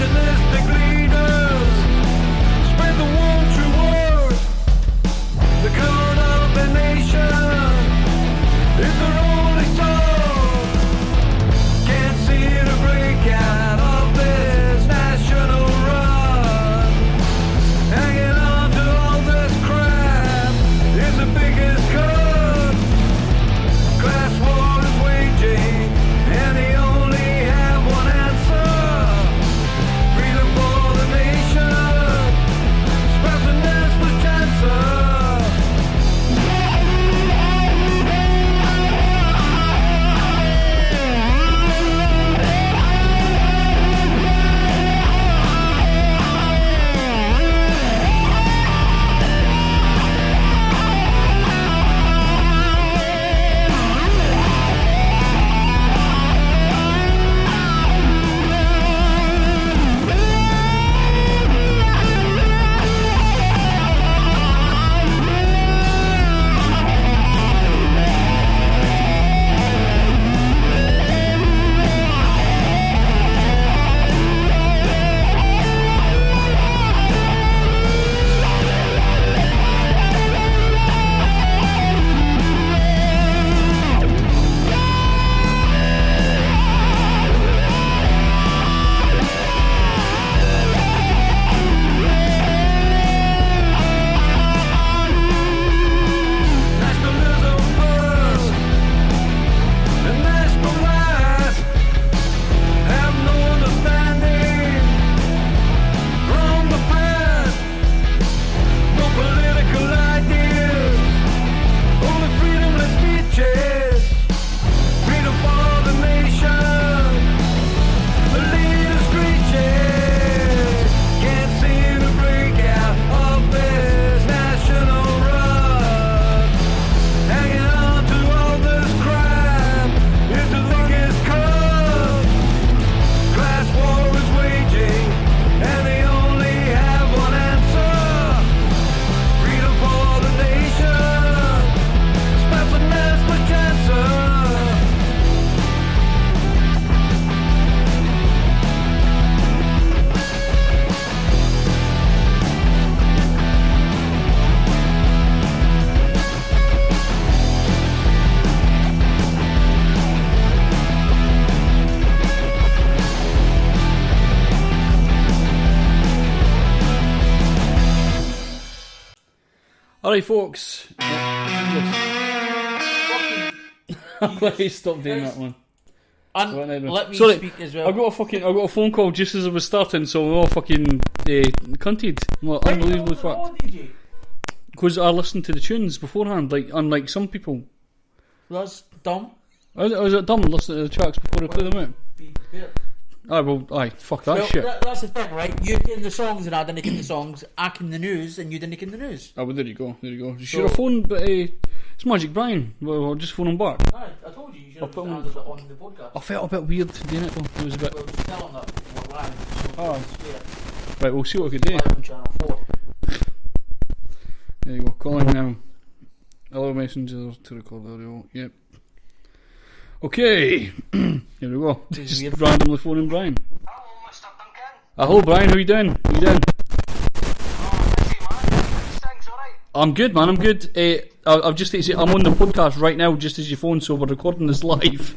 nationalistic leaders spread the one true word. The code of the nation is their only soul. Can't see the break out of this national run. Hanging on to all this crap is the biggest cut. Class war is waging, and they only have one answer. Freedom for the nation, spreads a nestless chancer. Nationalism first and national last. Have no understanding from the past. No political ideas, only freedomless speeches. Freedom for the nation, the leader screeches. Can't seem to break out of this national run. Hanging on to all this crap is the biggest cut. Class war is waging, and they only have one answer. Freedom for the nation, spreads a nestless chancer. Alright, folks. I'm glad you stopped doing that one. And Go on, Edwin. let me Sorry, speak as well. I got a phone call just as I was starting, so we're all fucking cunted. Well, Why you unbelievable not fact. on, DJ? Because I listened to the tunes beforehand, like unlike some people. That's dumb. I was dumb listening to the tracks before I play them out. Be prepared. Fuck that Well, shit. that's the thing, right? You can the songs and I didn't can the songs. I can the news and you didn't can the news. Oh, well, there you go. You should have phoned, but it's Magic Brian. Well, I'll just phone him back. Aye, I told you. You should I'll have put just him- added it on the podcast. I felt a bit weird doing it though. It was a bit. Well, just tell him that we're live. So Oh. swear. Right, we'll see what we can do. Live on Channel 4. There you go. Calling now. Hello, messenger to record audio. Yep. Okay. Here we go. This is Just weird. randomly phoning Brian. Hello, Mr. Duncan. Hello, Brian. How you doing? Oh, busy man. Things alright? I'm good, man. I'm good. I've just I'm on the podcast right now, just as you phone, so we're recording this live.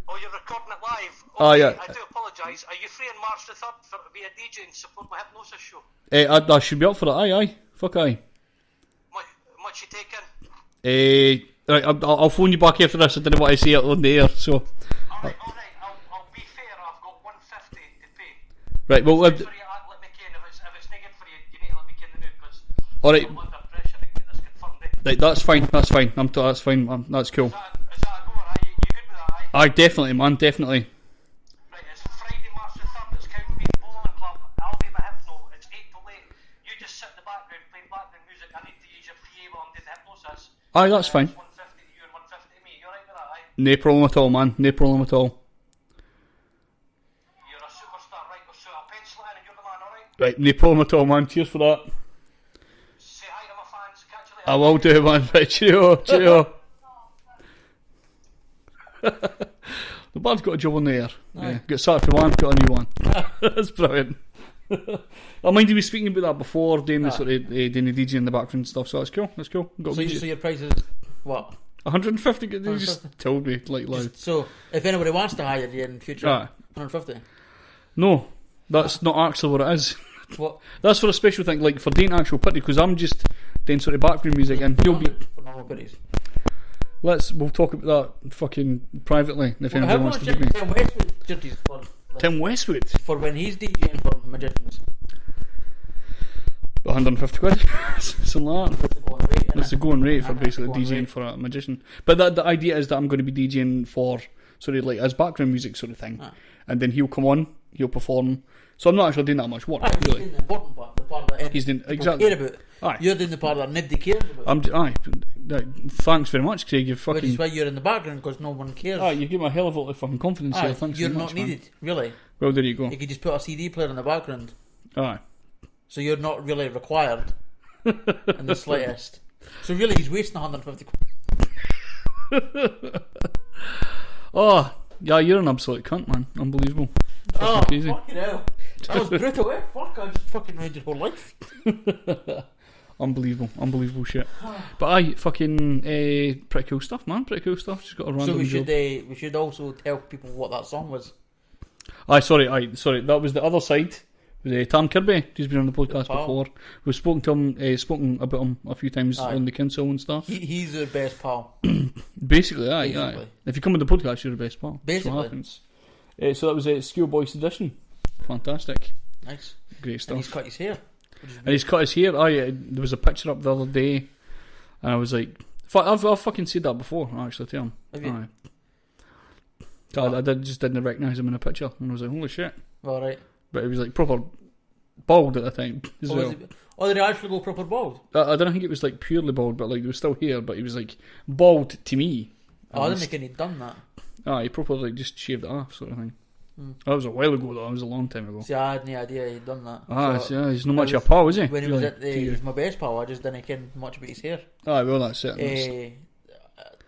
Oh, you're recording it live? Ah, yeah. I do apologise. Are you free on March the 3rd for to be a DJ and support my hypnosis show? I should be up for it. Aye. Fuck aye. Much you taking? Right, I'll phone you back after this. I didn't want to say it on the air, so. Alright. I'll be fair. I've got $150 to pay. Right, well, For you, let me ken. If it's not good for you, you need to let me ken the new because alright. I'm under pressure to get this confirmed. Right, that's fine. That's fine. That's fine. That's cool. Is that a goer? Aye, you good with that? Aye. Aye, definitely, man. Definitely. Right, it's Friday, March the 3rd. It's County Mead Bowling Club. I'll be my hypno. It's 8 till 8. You just sit in the background playing background music. I need to use your PA while I'm doing the hypnosis. Aye, that's fine. It's 150 to you and 150 to me. You alright with that? Aye. No problem at all, man. No problem at all. You're a superstar, right? So I'll pencil it in and you're the man, alright? Right, no problem at all, man. Cheers for that. Say hi to my fans. Catch you later. I will do, man. Right, cheerio. The band's got a job on the air. Yeah, got sacked for one, got a new one. That's brilliant. I mind you were speaking about that before, doing the sort of doing the DJ in the background and stuff. So that's cool. That's cool. Got So your price is what? 150. They just told me like loud. So if anybody wants to hire you in future, 150. No, that's not actually what it is. What? That's for a special thing, like for doing actual putty, because I'm just doing sort of background music, and he'll be. For normal putties. We'll talk about that fucking privately if How anybody wants much to give me. Tim Westwood duties for? Like, Tim Westwood, for when he's DJing for magicians. 150 quid, something like that. That's the going rate. That's the going rate for And basically going DJing rate. for a magician. But the idea is that I'm going to be DJing for sort of like as background music sort of thing, and then he'll come on, he'll perform. So I'm not actually doing that much work. He's Really. doing the important part, the part that He's doing people exactly. care about. Aye. You're doing the part that nobody cares about. Thanks very much, Craig. You've Which is fucking. why you're in the background, because no one cares. You give me a hell of a lot of fucking confidence here. Thanks you're very not much, man. needed, really. Well, there you go. You could just put a CD player in the background, Aye. so you're not really required in the slightest. So really, he's wasting 150 quid. Oh, yeah, you're an absolute cunt, man. Unbelievable. Oh, Fucking crazy. fucking hell. That was brutal, eh? Fuck, I just fucking ruined your whole life. Unbelievable shit. But aye, fucking pretty cool stuff, man. Pretty cool stuff. Just got a So random job. we should also tell people what that song was. Sorry. That was the other side. It was Tam Kirby, who's been on the podcast Pal. before. We've spoken to him, spoken about him a few times on the council and stuff. He's the best pal. Basically, aye. Basically. If you come on the podcast, you're the best pal. That's Basically. what happens. So that was Scuba Monk Sedition. Fantastic. Nice. Great And stuff. he's cut his hair. And he's cut his hair. There was a picture up the other day, and I was like, I've fucking said that before, actually, to him. Have you? Aye. I just didn't recognise him in a picture, and I was like, holy shit. Alright. But he was like proper bald at the time as well. Did he actually go proper bald? I don't think it was like purely bald, but like there was still hair, but he was like bald to me. I didn't think he'd done that. He proper like just shaved it off, sort of thing. That was a while ago though, it was a long time ago. See, I had no idea he'd done that. He's not much of a pal, is he? When he Really? was at he was my best pal, I just didn't care much about his hair. Well that's it.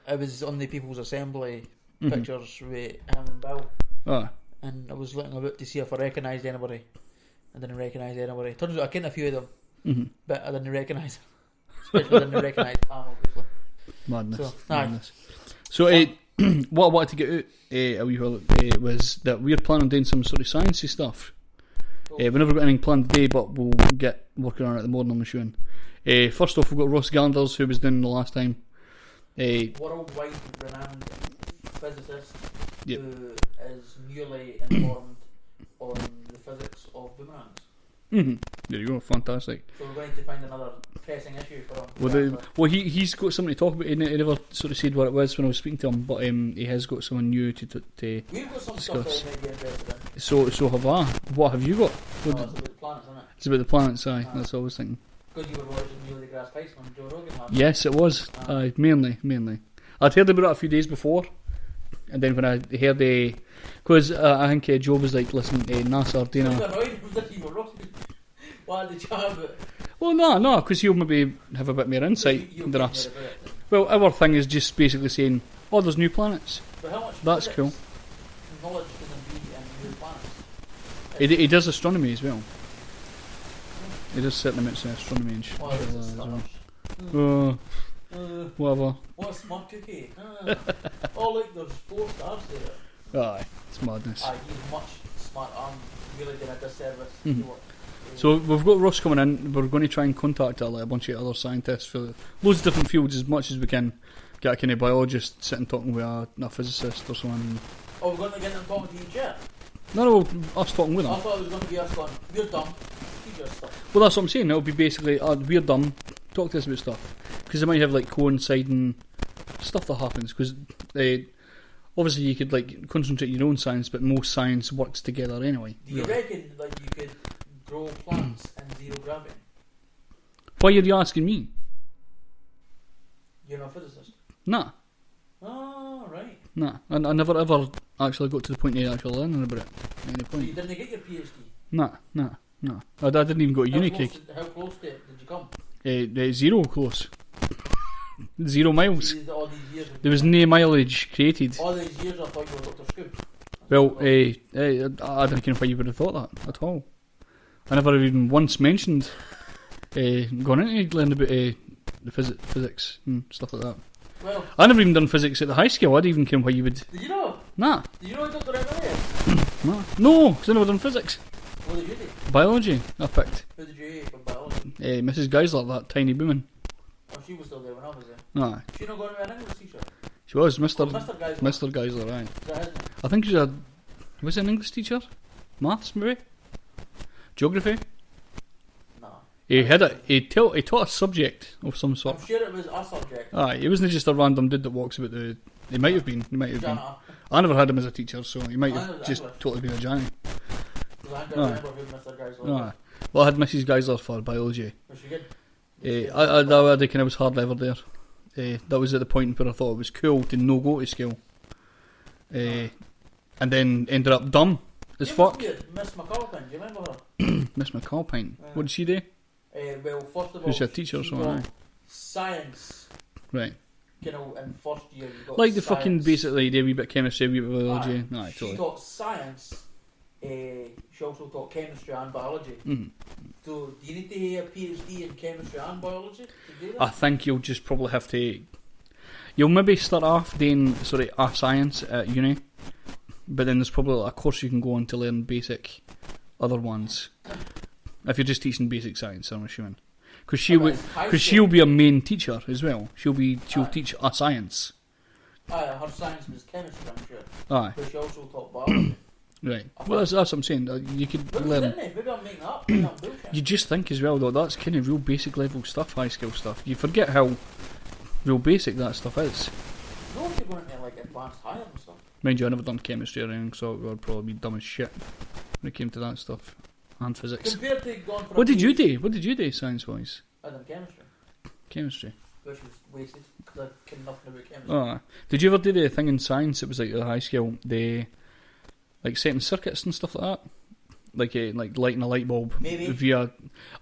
I was on the People's Assembly pictures with him and Bill, and I was looking about to see if I recognised anybody. I didn't recognise anybody. Turns out I kenned a few of them, but I didn't recognise them. Especially didn't recognise Pam, obviously. Madness. So what I wanted to get out a wee while was that we're planning on doing some sort of sciencey stuff. We've never got anything planned today, but we'll get working on it the morning I'm showing. First off, we've got Ross Ganders, who was doing the last time. Worldwide renowned physicist who is newly informed on the physics of boomerangs. There you go, fantastic. So we're going to find another pressing issue for him. He's got something to talk about. He never sort of said what it was when I was speaking to him, but he has got someone new to We've got some discuss. stuff that we might be interested in. So have I. What have you got? It's about the planets, isn't it? It's about the planets, aye. That's what I was thinking. Because you were watching Neil deGrasse Tyson on Joe Rogan last Yes, it was. Mainly. I'd heard about it a few days before, and then when I heard because I think Joe was like, listen, NASA are doing I was a... annoyed that you were wrong. Why did you have it? Well, no, because he'll maybe have a bit more insight You'll than get us. more about it. Well, our thing is just basically saying, there's new planets. But how much That's physics cool. knowledge can there be in new planets? He does astronomy as well. He does certain amounts of astronomy and shit. Oh, it's as stars. well. Whatever. What's smart cookie? Look, there's 4 stars there. Aye, it's madness. He's much smarter. I'm really doing a disservice. So we've got Ross coming in. We're going to try and contact a bunch of other scientists for loads of different fields as much as we can. Get a kind of biologist sitting talking with a physicist or someone. Oh, we're going to get them talking to each other? No, us talking with I them. thought it was going to be us going, we're dumb, teach us stuff. Well, that's what I'm saying. It'll be basically, we're dumb, talk to us about stuff. Because they might have like coinciding stuff that happens. Because obviously you could like concentrate your own science, but most science works together anyway. Do you reckon that you could grow plants in zero gravity? Why are you asking me? You're not a physicist? Nah. Oh, right. Nah. I never ever actually got to the point of actually learning about it at any So you point. didn't get your PhD? Nah. I didn't even go to uni, Craig. How close to it did you come? Zero close. 0 miles. All these years, There was no mileage created. all these years I thought you were Dr. Scoop. Well, I don't know why you would have thought that at all. I never even once mentioned going into learning about the physics and stuff like that. Well, I never even done physics at the high school. I didn't even care why you would. did you know? Nah. Did you know I got the right Nah. No, because I never done physics. What did you do? Biology, I picked. Who did you hate for biology? Mrs. Geisler, that tiny woman. Oh, she was still there when I was there. Nah. She not going to be an English teacher? She was Mr. Mr. Geisler. Mr. Geisler, right. Is that his name? I think was he an English teacher? Maths, maybe? Geography? No. He taught a subject of some sort. I'm sure it was a subject. Aye, he wasn't just a random dude that walks about the... He might have been. Jana. I never had him as a teacher, so he might I have know just English. totally been a Johnny. Because I don't remember who Mr. Geisler was. Aye. Well, I had Mrs. Geisler for biology. Was she good? I reckon I was hard lever there. That was at the point where I thought it was cool to no go to school. And then ended up dumb as fuck. Miss McAlpine, do you remember her? Miss McAlpine. What did she do? Well, first of all, Was she a teacher or she something? got science. Right. You know, in first year you got Like the science. fucking basically, do a wee bit of chemistry, a wee bit of biology. Aye, She totally. taught science. She also taught chemistry and biology. Mm-hmm. So, do you need to have a PhD in chemistry and biology to do that? I think you'll just probably have to. You'll maybe start off doing sort of a science at uni, but then there's probably a course you can go on to learn basic other ones. If you're just teaching basic science, I'm assuming, because she'll be a main teacher as well. She'll teach a science. Her science was chemistry, I'm sure. Aye, But she also taught biology. right. Well, that's what I'm saying. You could But learn. didn't they? Maybe I'm making that up. Maybe I'm bullshit. You just think as well though, that's kind of real basic level stuff, high skill stuff. You forget how real basic that stuff is. No, if you're going into like advanced higher and stuff. Mind you, I never done chemistry or anything, so it would probably be dumb as shit when it came to that stuff. And physics. Compared to going for What did you do? What did you do science wise? I done chemistry, Chemistry. which was wasted because I cared nothing about chemistry. Oh, did you ever do the thing in science that was like at the high school, the like setting circuits and stuff like that? Like lighting a light bulb Maybe. via.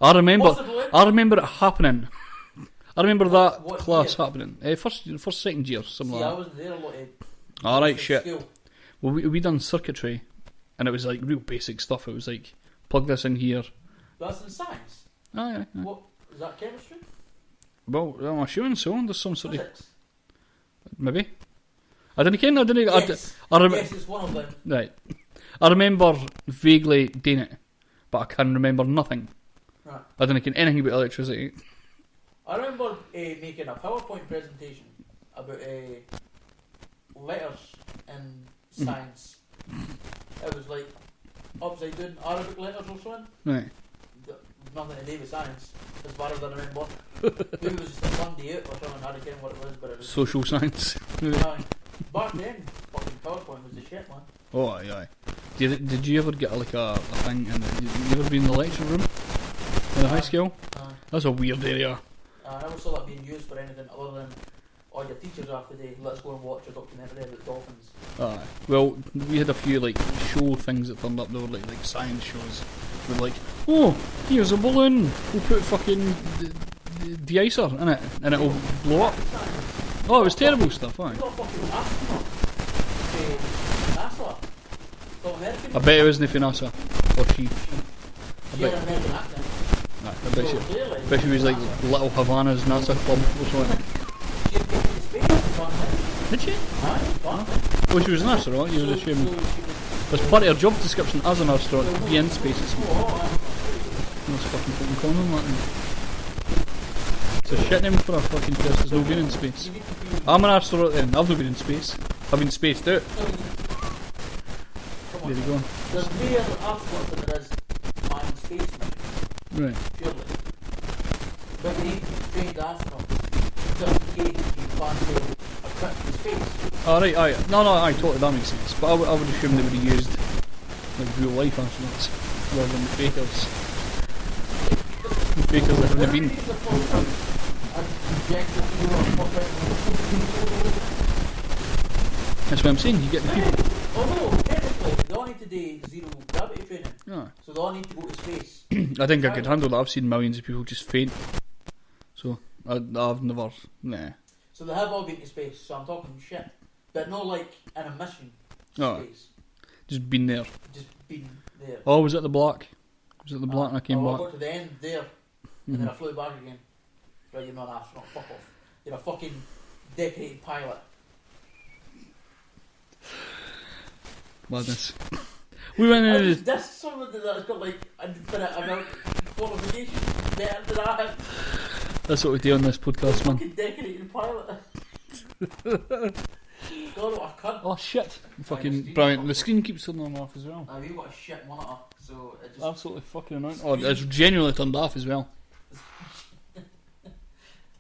I remember it happening. I remember that What class year? happening. First, second year, something See, I like wasn't there a lot of that. Alright, of shit. school. Well, we done circuitry, and it was like real basic stuff. It was like plug this in here. That's in science. Oh yeah. What is that chemistry? Well, I'm assuming so. There's some sort of Physics. maybe. I didn't care. I didn't. Yes. I remember. Yes, it's one of them. Right. I remember vaguely doing it, but I can remember nothing. Right. I didn't care anything about electricity. I remember making a PowerPoint presentation about letters in science. It was like upside down Arabic letters or something. Right. Nothing to do with science, as far as I remember. Maybe it was just a fun day out or something. I don't care what it was, but it was. Social science. Back then, fucking PowerPoint was the shit, man. Oh, aye. Did you ever get like a thing in the, you ever been in the lecture room in the high school? That's a weird area. I never saw that being used for anything other than all your teachers are today. Let's go and watch a documentary about dolphins. Aye. Well, we had a few like show things that turned up. They were like science shows. We're like, oh, here's a balloon. We'll put fucking de-icer in it, and it'll blow up. Oh, it was terrible stuff. Aye. You got a fucking astronaut. NASA. Got American. I bet it wasn't for NASA or she. She had an American accent. Aye, I bet So she. clearly, I bet she was like Little Havana's NASA club or something. she had been to space or something. Did she? Aye, fun. Oh, she was an astronaut. You would assume. There's part of her job description as an astronaut to be in space. It's That's fucking common, Martin. It's a shit name for a fucking person who's not been in space. I'm an astronaut then. I've not been in space. I've been spaced out. There you go. There's more astronauts than there is manned space missions, Right. surely. But we need trained astronauts just in case you plan to equip the space. Alright, aye. No, totally, that makes sense. But I would assume they would have used like real life astronauts rather than the fakers. The fakers that haven't been. That's what I'm saying, you get the people. Although, technically, they all need to do zero gravity training. Ah. So they all need to go to space. I think I could handle that. I've seen millions of people just faint. So, I've never. Nah. So they have all been to space, so I'm talking shit. But not like in a mission Oh. space. Just been there. Just been there. Oh, was it the black? Was it the black and I came back? I got to the end there, and then I flew back again. Right, you're not an astronaut, fuck off. You're a fucking decorated pilot. Madness. We went in. That's someone that's got like infinite amount of qualifications better than I have. That's what we do on this podcast, man. Fucking decorated pilot. God, what a cunt. Oh shit! Fucking brilliant. The screen keeps turning off as well. We've got a shit monitor, so it just... Absolutely fucking annoying. Oh, it's genuinely turned off as well.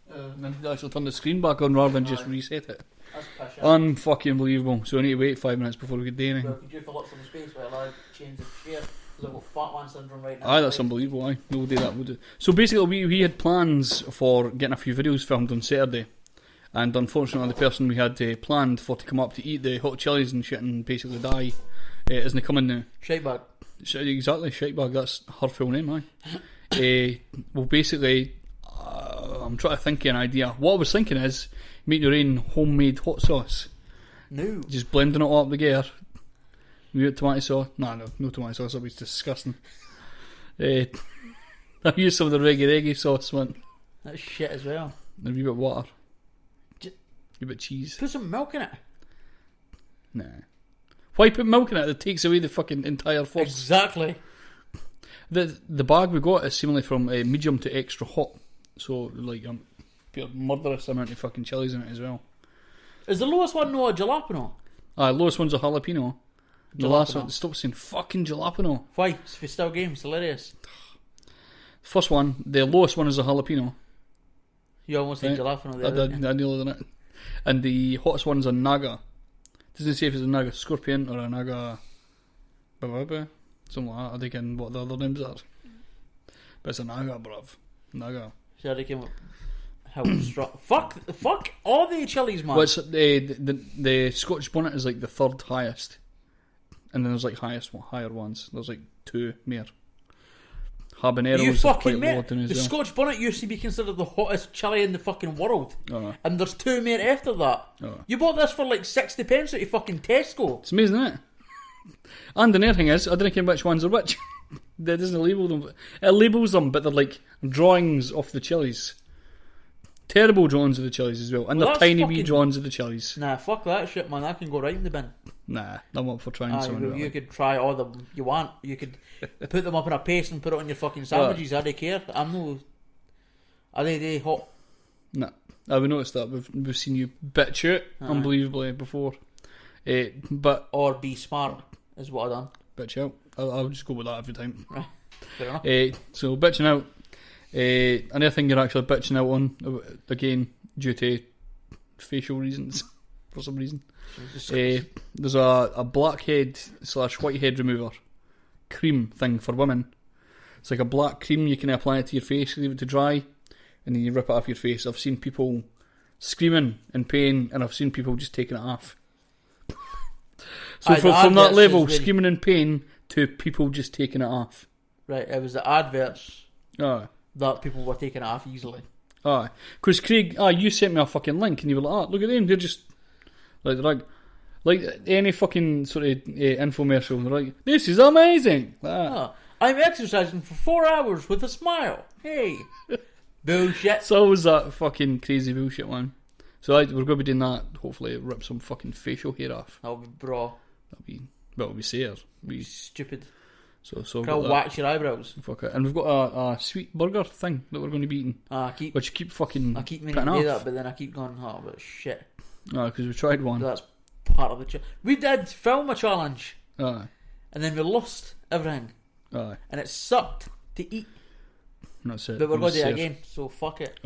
And then actually turn the screen back on rather than just reset it. That's pish. Unfucking believable. So we need to wait 5 minutes before we get do anything. Well, could you for lots of the space while I change the chair? Because I've got fat man syndrome right now. Aye, that's unbelievable. Aye, we'll do that. We'll do. So basically, we had plans for getting a few videos filmed on Saturday, and unfortunately, the person we had planned for to come up to eat the hot chilies and shit and basically die isn't coming now. Shitebag. Exactly, Shitebag. That's her full name. Aye. Well, basically, I'm trying to think of an idea. What I was thinking is making your own homemade hot sauce. No. Just blending it all up together. We got tomato sauce. No tomato sauce. That was disgusting. I used some of the reggae sauce, man. That's shit as well. And a wee bit of water. A wee bit of cheese. Put some milk in it. Nah. Why put milk in it? It takes away the fucking entire force. Exactly. The bag we got is seemingly from medium to extra hot. So, like, put a murderous amount of fucking chilies in it as well. Is the lowest one no a jalapeno? Lowest one's a jalapeno. The last one, stop saying fucking jalapeno. Why? It's for still games, hilarious. First one, the lowest one is a jalapeno. You almost said jalapeno there. I nailed it. And the hottest one's a naga. Doesn't say if it's a naga scorpion or a naga... something like that. I think in what the other names are. But it's a naga, bruv. Naga. So I came up... How strong... Fuck all the chilies, man. Well, it's, the Scottish bonnet is like the third highest. And then there's like higher ones. There's like 2 more. Habaneros are quite low. The Scotch bonnet used to be considered the hottest chili in the fucking world. And there's 2 more after that. You bought this for like 60 pence at your fucking Tesco. It's amazing, isn't it? And the other thing is, I don't know which ones are which. It doesn't label them. It labels them, but they're like drawings of the chilies. Terrible drawings of the chilies as well. And they're tiny wee drawings of the chilies. Nah, fuck that shit, man. That can go right in the bin. Nah, I'm up for trying something. You could try all the you want. You could put them up in a paste and put it on your fucking sandwiches. I don't care. I'm no... Are they hot? Nah. I've noticed that. We've seen you bitch out unbelievably before. But or be smart is what I've done. Bitch out. I'll just go with that every time. Right. Fair enough. So bitching out. Another thing you're actually bitching out on, again, due to facial reasons, for some reason. There's a blackhead / whitehead remover cream thing for women. It's like a black cream, you can apply it to your face, leave it to dry, and then you rip it off your face. I've seen people screaming in pain, and I've seen people just taking it off. So from that level, screaming in pain, to people just taking it off. Right, it was the adverts that people were taking it off easily. Because Craig, you sent me a fucking link, and you were like, look at them, they're just... Like any fucking sort of infomercial, they're like, this is amazing. I'm exercising for 4 hours with a smile. Hey. Bullshit. It's always that fucking crazy bullshit, man. So we're going to be doing that, hopefully rip some fucking facial hair off. That'll be bra. It'll be sair. Be stupid. So I'll wax your eyebrows. Fuck it. And we've got a sweet burger thing that we're going to be eating. Which you keep fucking I keep meaning to do that, but then I keep going, but shit. Because we tried one. That's part of the challenge. We did film a challenge. And then we lost everything. And it sucked to eat. That's it. But we're going to do it again, so fuck it.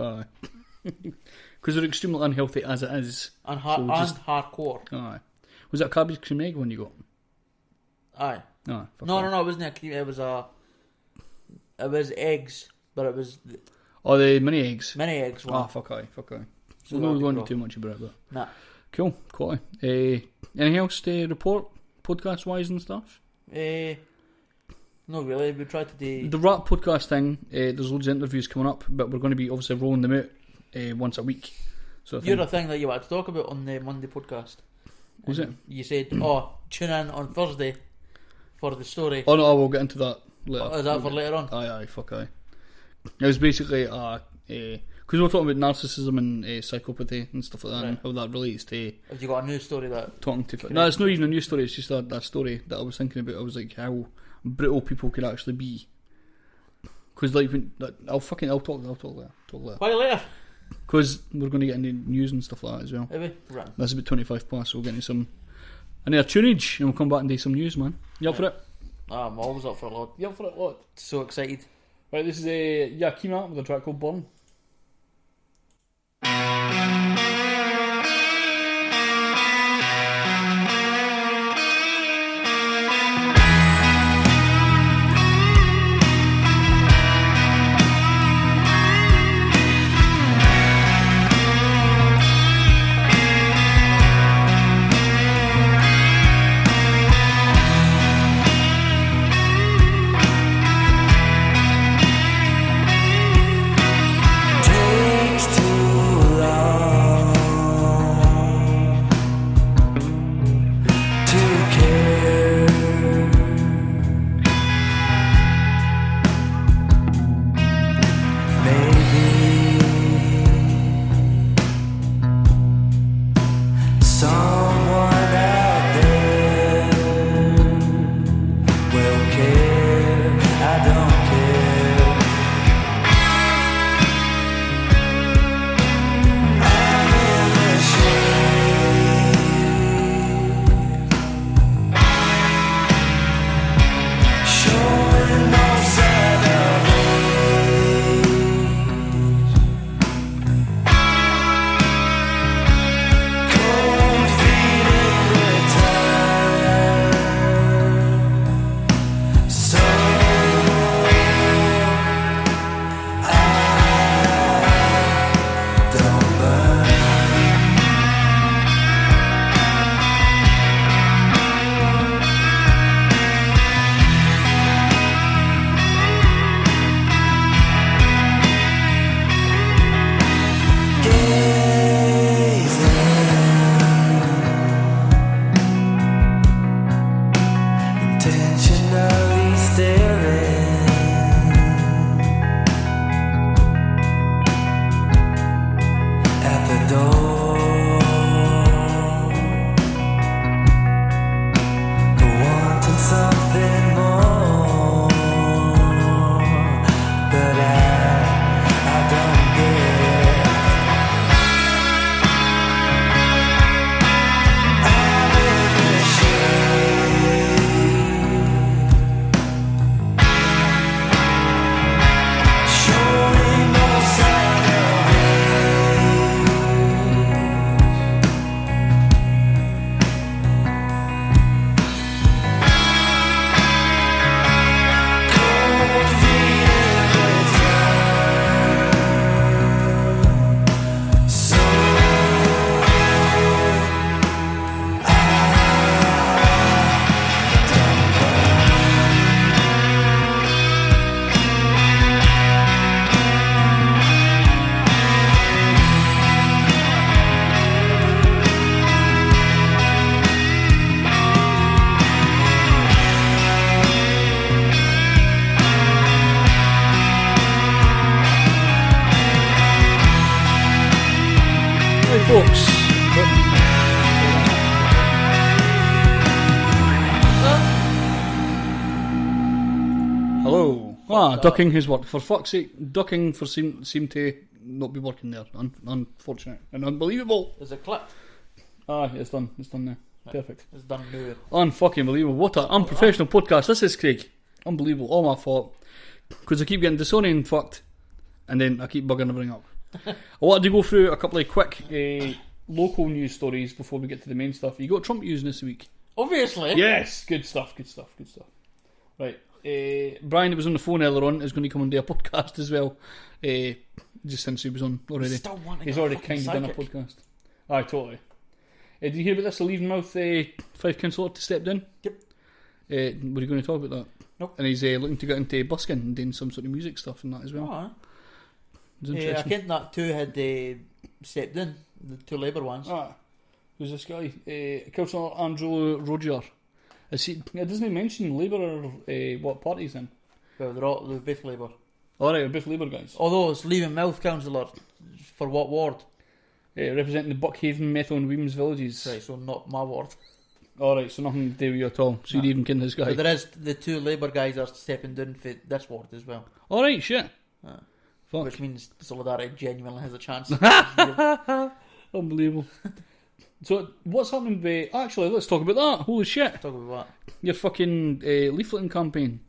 Because they're extremely unhealthy as it is. And hardcore. Was that a cabbage cream egg one you got? Aye. No, it wasn't a cream. It was eggs, but it was... the mini eggs? Mini eggs one. Fuck aye. So we're not going to do too much about it, but... Nah. Cool, quality. Anything else to report, podcast-wise and stuff? Not really, we tried to do... The rap podcast thing, there's loads of interviews coming up, but we're going to be obviously rolling them out once a week. So you're the thing that you wanted to talk about on the Monday podcast. Was it? You said, tune in on Thursday for the story. Oh no, we'll get into that later. Is that for later on? Aye, fuck aye. It was basically because we're talking about narcissism and psychopathy and stuff like that, and how that relates to. Have you got a new story that talking to? No, it's not even a new story. It's just that story that I was thinking about. I was like, how brittle people could actually be. Because like, I'll talk later. Why later? Because we're going to get into news and stuff like that as well. Maybe. Right. That's about 25 past, so we'll get into some. I need a tunage, and we'll come back and do some news, man. You up for it? I'm always up for a lot. You up for it, lot? So excited. Right, this is Yakima with a track called Burn. folks. Hello. Ducking has worked. For fuck's sake, ducking for seem to not be working there. Unfortunate and unbelievable. Is it clipped? It's done. It's done now. Right. Perfect. It's done now. Unfucking believable. What an unprofessional podcast this is, Craig. Unbelievable. All my fault. Because I keep getting Sony and fucked, and then I keep bugging everything up. I wanted to go through a couple of quick local news stories before we get to the main stuff. You got Trump news this week? Obviously. Yes. Good stuff. Right. Brian, that was on the phone earlier on, is going to come and do a podcast as well. Just since he was on already. He's already kind of done a podcast. Aye, totally. Did you hear about this? The Leaving Mouth 5 councillor to step down? Yep. Were you going to talk about that? Nope. And he's looking to get into busking and doing some sort of music stuff and that as well. Oh, it's interesting. I think that two had stepped in, the two Labour ones. Who's this guy? Councillor Andrew Roger. It doesn't mention Labour or what party he's in. Well, they're both Labour. Alright, we're both Labour guys. Although it's Leaving Mouth councillor for what ward? Representing the Buckhaven, Methil and Weems villages. Right, so not my ward. Alright, so nothing to do with you at all. So you'd even kin this guy. But there is the 2 Labour guys are stepping down for this ward as well. Alright, shit. Fuck. Which means Solidarity genuinely has a chance. Unbelievable. So, what's happening with... Actually, let's talk about that. Holy shit. Talk about what? Your fucking leafleting campaign.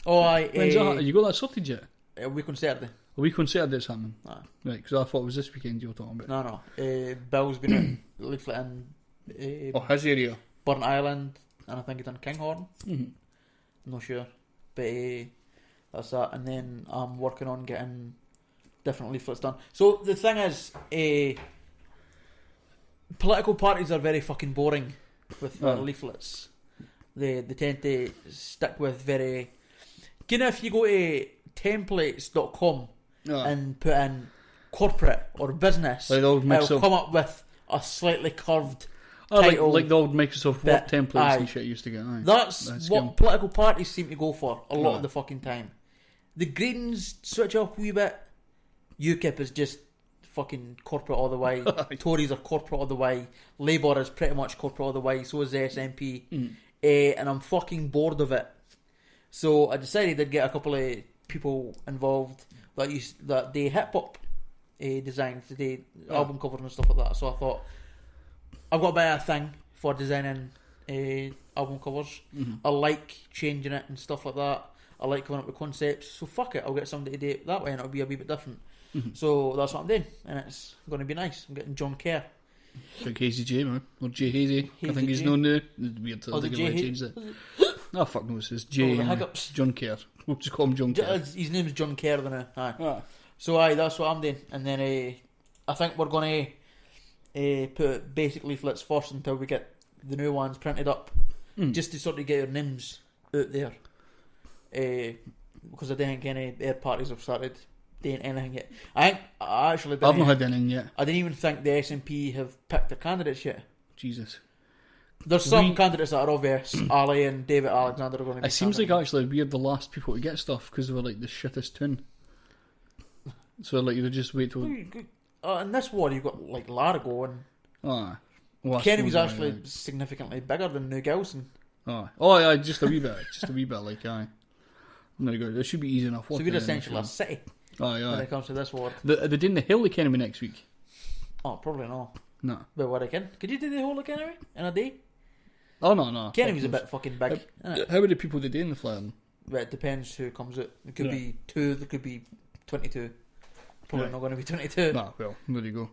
Oh, When's that? Have you got that sorted yet? A week on Saturday. A week on Saturday it's happening? Aye. Right, because I thought it was this weekend you were talking about. No. Bill's been at leafleting his area. Burnt Island, and I think he's done Kinghorn. Mm-hmm. I'm not sure. But that's that. And then I'm working on getting different leaflets done. So the thing is, political parties are very fucking boring with their leaflets. They tend to stick with very... You know, if you go to templates.com and put in corporate or business, it'll come up with a slightly curved title. Like the old Microsoft Word templates and shit used to get. That's what political parties seem to go for a lot of the fucking time. The Greens switch up a wee bit. UKIP is just fucking corporate all the way. Tories are corporate all the way. Labour is pretty much corporate all the way. So is the SNP. And I'm fucking bored of it. So I decided I'd get a couple of people involved that do hip hop designs, today album covers and stuff like that. So I thought I've got a bit of a thing for designing album covers. I like changing it and stuff like that. I like coming up with concepts. So fuck it, I'll get somebody to do it that way and it'll be a wee bit different. So that's what I'm doing, and it's going to be nice. I'm getting John Kerr. Like Hazy J, man. Or Jay Hazy. I think he's known now. It's weird to change it. Oh, fuck no, it's Jay. John Kerr. We'll just call him John Kerr. His name's John Kerr now. So that's what I'm doing. And then I think we're going to put basic leaflets first until we get the new ones printed up. Just to sort of get your names out there. Because I don't think any air parties have started doing anything yet. I've not had anything yet. I didn't even think the SNP have picked their candidates yet. Jesus. There's some candidates that are obvious. Ali and David Alexander are going to be. It seems like actually we're the last people to get stuff because they were like the shittest twin. So like you just wait till. In this war you've got like Largo and. Well, Kenny was actually significantly bigger than New Gilson. Just a wee bit, like There you go. This should be easy enough. So we're essentially a city. When it comes to this war. They're doing the Hill Academy next week. Oh, probably not. No. But what I can? Could you do the whole academy in a day? Oh no. Kenny's a bit fucking big. How many people did they in the flying? Well, it depends who comes out. It could be 2. There could be 22. Probably not going to be 22. Nah, well, there you go.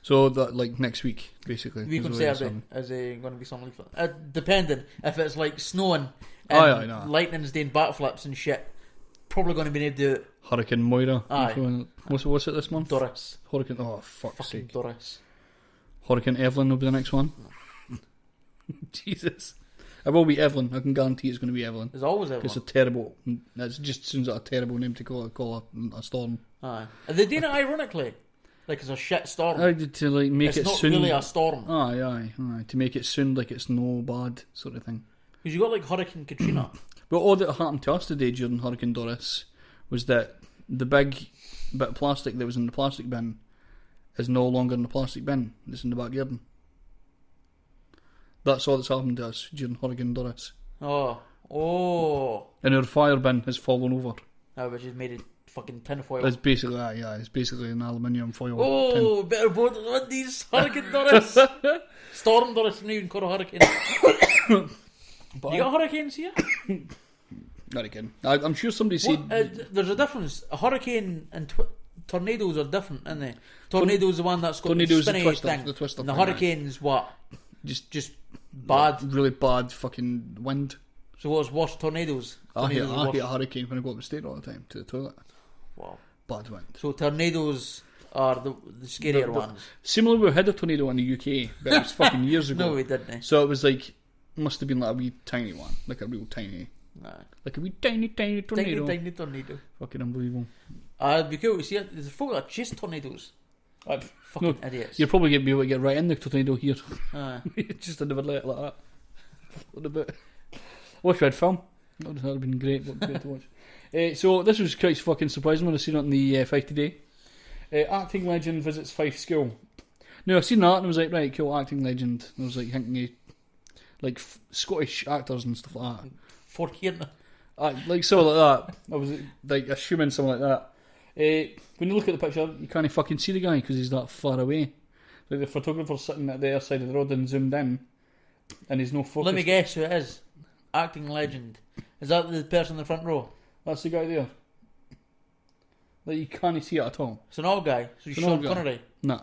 So that like next week, basically. Week on Saturday is going to be some leaflet. Depending if it's like snowing and lightning's doing backflips and shit. Probably going to be able to do it. Hurricane Moira. What's it this month? Doris. Hurricane. Oh fuck's sake. Doris. Hurricane Evelyn will be the next one. Jesus. It will be Evelyn. I can guarantee it's going to be Evelyn. There's always Evelyn. It's a terrible. It just sounds like a terrible name to call a storm. Aye. Are they doing it ironically? Like it's a shit storm. To like make it's it not sound really a storm. Aye. To make it sound like it's no bad sort of thing. Because you got like Hurricane Katrina. But all that happened to us today during Hurricane Doris was that the big bit of plastic that was in the plastic bin is no longer in the plastic bin. It's in the back garden. That's all that's happened to us during Hurricane Doris. Oh. And our fire bin has fallen over. Which is made of fucking tin foil. It's basically that, it's basically an aluminium foil tin. Better board than these Hurricane Doris. Storm Doris, not even called a hurricane. You got hurricanes here? Hurricane. I'm sure somebody said... there's a difference. A hurricane and tornadoes are different, aren't they? Tornado's the one that's got the spinny thing. The twister and the thing, hurricane's what? Just bad. Really bad fucking wind. So what's worse, tornadoes? I hate a hurricane when I go up the stairs all the time to the toilet. Wow. Bad wind. So tornadoes are the scarier ones. Similar, we had a tornado in the UK, but it was fucking years ago. No, we didn't. So it was like, must have been like a wee tiny one, like a real tiny. Like a wee tiny tornado. Tiny tornado. Fucking unbelievable. It'd be cool to see it. There's folk that chase tornadoes. Fucking idiots. You'll probably be able to get right in the tornado here. Aye. Just never let it like that. What about? Wish we had film. That would have been great, but great to watch. So this was quite fucking surprising when I seen it on the Fife Today. Acting legend visits Fife school. No, I seen that and I was like, right, cool, acting legend. And I was like thinking, like Scottish actors and stuff like that. For here. Like something like that. I was like assuming something like that. When you look at the picture, you can't fucking see the guy because he's that far away. Like the photographer's sitting at the other side of the road and zoomed in, and he's no focus. Let me guess who it is. Acting legend. Is that the person in the front row? That's the guy there. Like you can't see it at all. It's an old guy. So he's Sean Connery. Nah,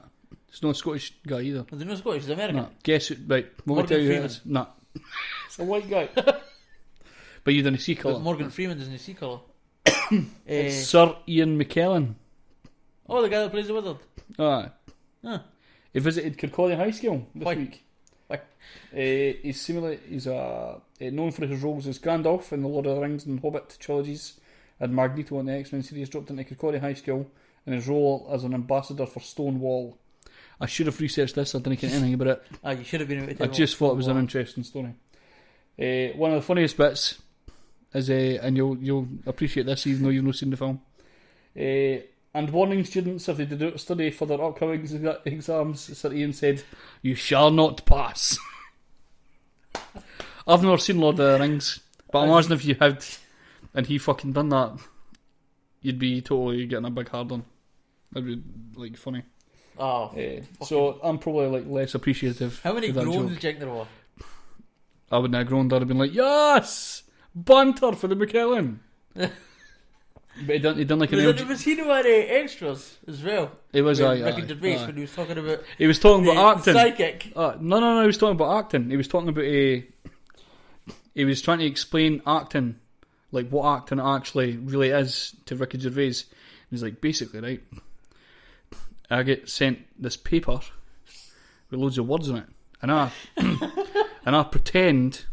it's not a Scottish guy either. Is he not Scottish? He's American. Nah, guess it. Right, Morgan tell you who it Freeman. is. Nah, it's a white guy. But you didn't see colour. But Morgan Freeman doesn't see colour. It's Sir Ian McKellen. Oh, the guy that plays the wizard. Aye. Huh. He visited Kirkcaldy High School this Why? week. Why? He's known for his roles as Gandalf in the Lord of the Rings and Hobbit trilogies, and Magneto in the X-Men series. Dropped into Kirkcaldy High School in his role as an ambassador for Stonewall. I should have researched this. I didn't get anything about it. You should have been able to I tell just thought it was an interesting story. One of the funniest bits is, and you'll appreciate this even though you've not seen the film. And warning students if they do not study for their upcoming exams, Sir Ian said, "You shall not pass." I've never seen Lord of the Rings, but imagine if you had, and he fucking done that, you'd be totally getting a big hard on. That'd be like funny. Oh, so I'm probably like less appreciative. How many of that groans do joke. you think there were? I wouldn't have groaned. I'd have been like, "Yes, banter for the McKellen." But he done like an Was he the one extras as well? It was Ricky Gervais when he was talking about. He was talking about acting. Psychic. No. He was talking about acting. He was talking about he was trying to explain acting, like what acting actually really is to Ricky Gervais. He's like, basically, right? I get sent this paper with loads of words in it, and I and I pretend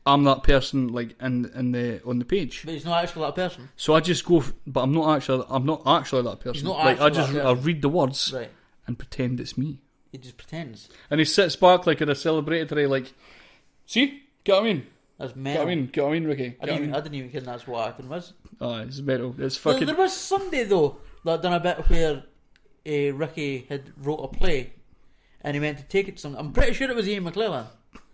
I'm that person, like on the page. But he's not actually that person. So I just go, but I'm not actually that person. He's not like actually I read the words right, and pretend it's me. he just pretends. And he sits back like in a celebratory, like, see, get what I mean? That's Get mental. what I mean, Ricky? I didn't even think that's what acting was. It's mental. It's There fucking. was somebody though that done a bit where Ricky had wrote a play, and he meant to take it to some. I'm pretty sure it was Ian McKellen.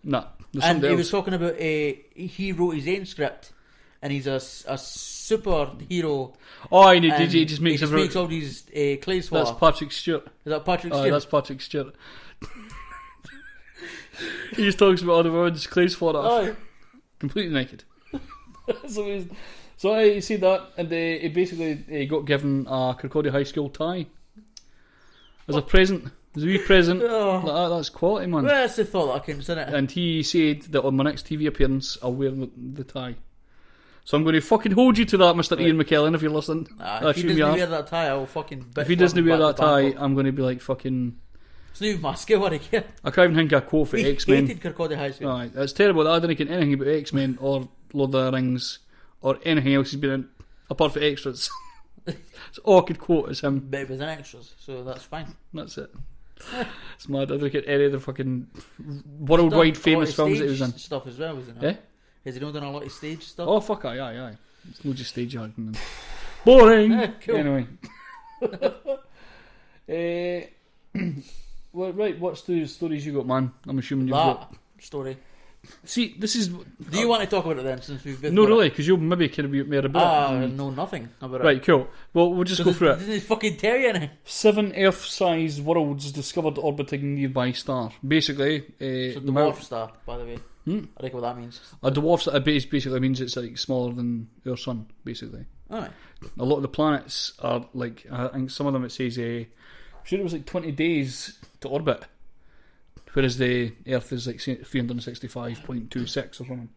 Nah, there's And somebody he else. was talking about he wrote his own script, and he's a superhero. Oh, he and just makes he makes all these clay swallow. That's Patrick Stewart. Is that Patrick Oh, Stewart? that's Patrick Stewart. He just talks about all the words clays for Oh, completely naked. So you see that, and he basically got given a Kirkcaldy High School tie as a present. As a wee present. Oh. Like that, that's quality, man. well, that's the thought that I came in it. And he said that on my next TV appearance, I'll wear the tie. So I'm going to fucking hold you to that, Mr. Ian McKellen, if you're listening. If he doesn't wear that tie, I will fucking. If he doesn't wear that tie, Bangkok. I'm going to be like fucking. It's not even my skill, what I care. I can't even think of a quote for He X-Men. hated Kirkcaldy High School. Aye, it's terrible that I didn't get anything about X-Men or Lord of the Rings or anything else he's been in, apart from extras. So all I could quote is him. But it was an extras, so that's fine. That's it. It's mad. I don't get any of the fucking worldwide famous films that he was in. Stuff as well, wasn't it? Yeah? Has he not done a lot of stage stuff? Oh fuck aye. It's loads of stage acting. Boring. Yeah, cool. Anyway. Well, right, what's the stories you got, man? I'm assuming you've got. That story. See, this is. Do you want to talk about it then, since we've been No, really, because you'll maybe care about more about it. know nothing about it. Right, cool. Well, we'll just go through it. Didn't it fucking tell you anything? 7 Earth-sized worlds discovered orbiting nearby star. Basically, It's a dwarf star, by the way. I think what that means. A dwarf star basically means it's like smaller than our sun. Basically, Alright. a lot of the planets are like. I think some of them it says. I'm sure it was like 20 days to orbit, whereas the Earth is like 365.26 or something.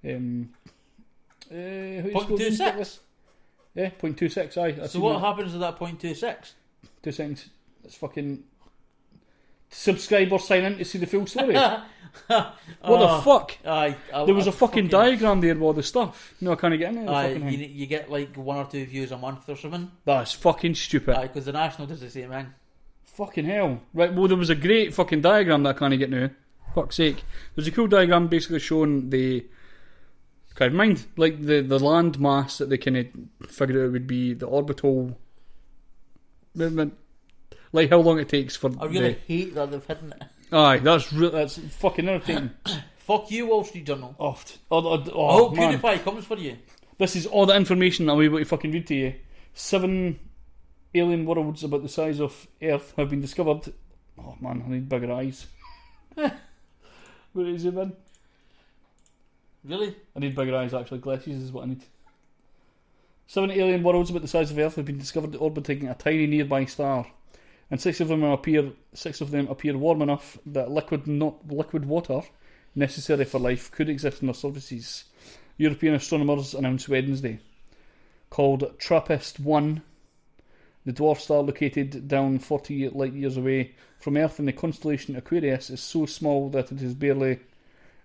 How do you suppose you get 0.26? this? Yeah, 0.26. Aye. So what happens at that 0.26? 2 seconds. It's fucking. Subscribe or sign in to see the full story. What the fuck? There was a fucking diagram there with all the stuff. No, I can't get into the fucking thing. You get like 1 or 2 views a month or something. That's fucking stupid. Because the National does the same thing. Fucking hell. Right, well, there was a great fucking diagram that I can't get now. Fuck's sake. There's a cool diagram basically showing the Okay, mind, like the land mass that they kind of figured out would be the orbital movement, like how long it takes for. I really hate that they've hidden it. Aye, that's fucking irritating. Fuck you, Wall Street Journal. I hope PewDiePie comes for you. This is all the information I'm able to fucking read to you. 7 alien worlds about the size of Earth have been discovered. Oh man, I need bigger eyes. Where is it, man? Really? I need bigger eyes, actually. Glasses is what I need. 7 alien worlds about the size of Earth have been discovered orbiting a tiny nearby star, and 6 of them appear warm enough that liquid water necessary for life could exist on their surfaces. European astronomers announced Wednesday. Called TRAPPIST-1, the dwarf star located down 40 light years away from Earth in the constellation Aquarius is so small that it is barely...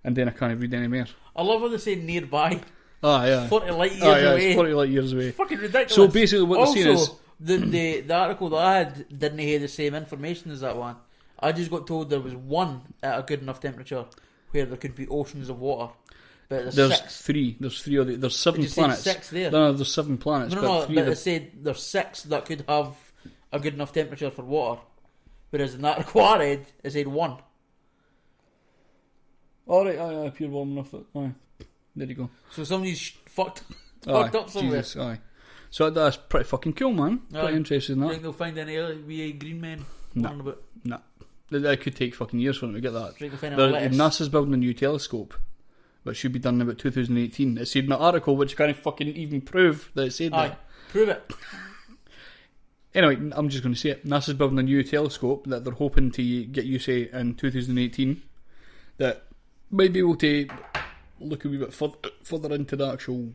And then I can't read any more. I love how they say nearby. Yeah. 40 light years away. It's 40 light years away. Fucking ridiculous. So basically what they're saying is... the article that I had didn't have the same information as that one. I just got told there was one at a good enough temperature where there could be oceans of water. But there's 6. 3. There's 3 of the... There's 7 planets. 6 there? No, there's 7 planets. But they said there's 6 that could have a good enough temperature for water. Whereas in that article I read, it said 1. Alright, aye, pure warm enough. Aye. There you go. So somebody's fucked up somewhere. Jesus, aye. So that's pretty fucking cool, man. Pretty interesting, Do that. you think they'll find any wee green men? No. That could take fucking years for them to get that. Do you think they'll find NASA's building a new telescope, which should be done in about 2018. It said in an article which can't fucking even prove that it said that. Prove it. Anyway, I'm just going to say it. NASA's building a new telescope that they're hoping to get you, say, in 2018, that might be able to look a wee bit further into the actual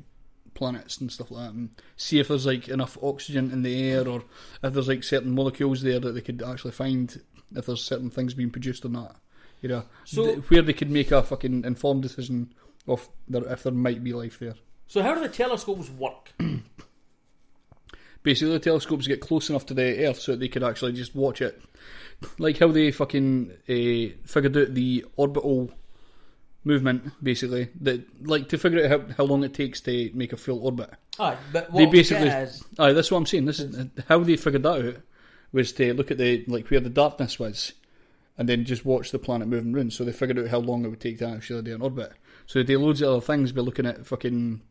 planets and stuff like that, and see if there's like enough oxygen in the air, or if there's like certain molecules there that they could actually find, if there's certain things being produced on that, you know, so where they could make a fucking informed decision of if there might be life there. So how do the telescopes work? Basically, the telescopes get close enough to the Earth so that they could actually just watch it, like how they fucking figured out the orbital movement, basically, that like to figure out how long it takes to make a full orbit. But what they basically, that's what I'm saying. This is how they figured that out, was to look at the where the darkness was, and then just watch the planet moving around. So they figured out how long it would take to actually do an orbit. So they did loads of other things by looking at fucking.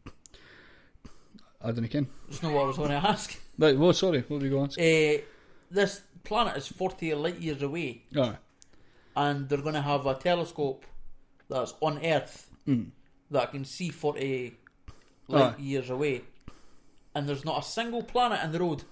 I don't know. That's not what I was going to ask. Right, well, sorry, what were you going to ask? This planet is 40 light years away, and they're going to have a telescope that's on Earth that can see 40 light years away, and there's not a single planet in the road,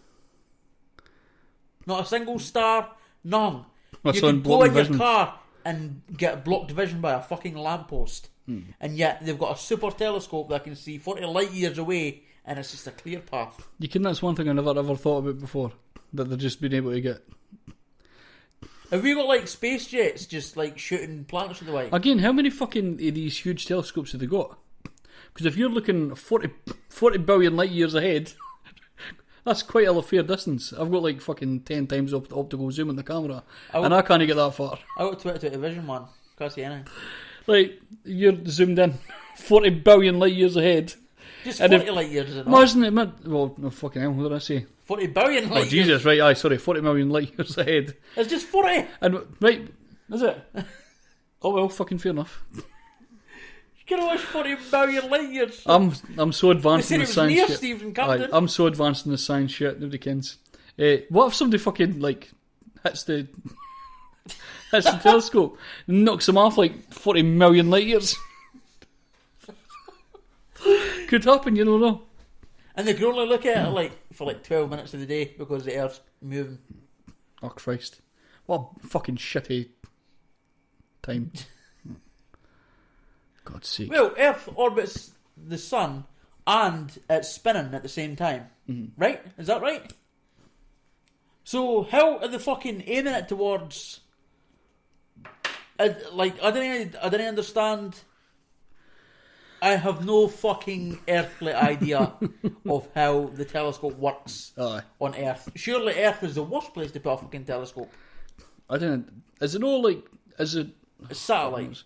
not a single star, none. You can go in your car and get blocked vision by a fucking lamppost, and yet they've got a super telescope that can see 40 light years away, and it's just a clear path. That's one thing I never ever thought about before, that they've just been able to get. Have we got like space jets just like shooting planets in the way? Again, how many fucking these huge telescopes have they got? Because if you're looking 40 billion light years ahead, that's quite a fair distance. I've got like fucking 10 times optical zoom on the camera, and I can't get that far. I got 20 vision, man. Can't see anything. Like, you're zoomed in 40 billion light years ahead. Just 40 light years, is it not? No, isn't it? Well, no, fucking hell, what did I say? 40 billion light years. Oh, Jesus, right, aye, sorry, 40 million light years ahead. It's just 40! And, right, is it? Oh, well, fucking fair enough. You can watch 40 billion light years. I'm so advanced in the science shit. Stephen Camden. I'm so advanced in the science shit, nobody cares. What if somebody fucking, like, hits the telescope and knocks them off like 40 million light years? Could happen, you don't know. And they can only look at it like for like 12 minutes of the day because the Earth's moving. Oh Christ. What a fucking shitty time. God's sake. Well, Earth orbits the Sun and it's spinning at the same time. Mm-hmm. Right? Is that right? So how are they fucking aiming it towards... I didn't understand... I have no fucking earthly idea of how the telescope works on Earth. Surely Earth is the worst place to put a fucking telescope. I don't... Is it all like... Is it... It's satellite.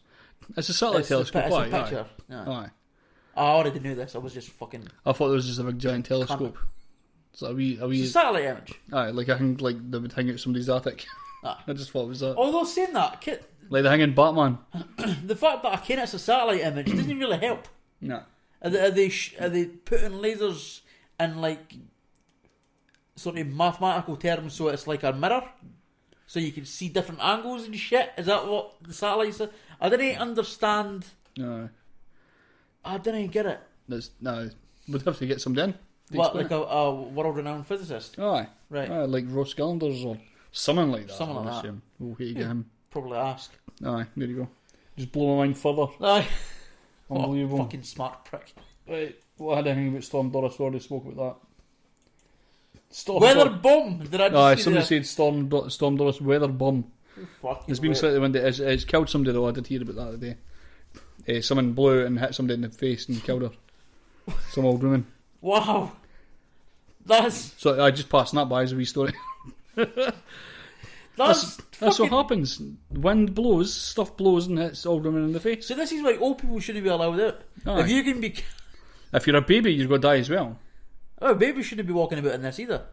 It's a satellite telescope. It's a picture. Yeah. Aye. I already knew this. I was just fucking. I thought it was just a big giant telescope. So are we? It's a satellite image. Aye, like I think like they would hang out somebody's attic. I just thought it was that. Although saying that, like they hang in Batman. The fact that I can it's a satellite image doesn't really help. No. Are they putting lasers in like sort of mathematical terms so it's like a mirror, so you can see different angles and shit? Is that what the satellites are? I didn't understand. No. I didn't get it. No, we'd have to get somebody in. What, like a world-renowned physicist? Aye. Right. Aye, like Ross Gallenders or someone like that. Someone like that. We'll get him. Probably ask. Aye, there you go. Just blow my mind further. Aye. Unbelievable. What a fucking smart prick. Right, what had I think about Storm Doris? We already spoke about that. Storm Weather bomb! Did I just see somebody that? said Storm Doris weather bomb. It's been slightly windy. It's killed somebody though. I did hear about that today. Someone blew it and hit somebody in the face and killed her. Some old woman. Wow. That's So I just passed that by as a wee story. That's what happens. Wind blows, stuff blows and hits old women in the face. So this is why old people shouldn't be allowed out. Aye. If you can be... If you're a baby, you're going to die as well. Oh, babies shouldn't be walking about in this either.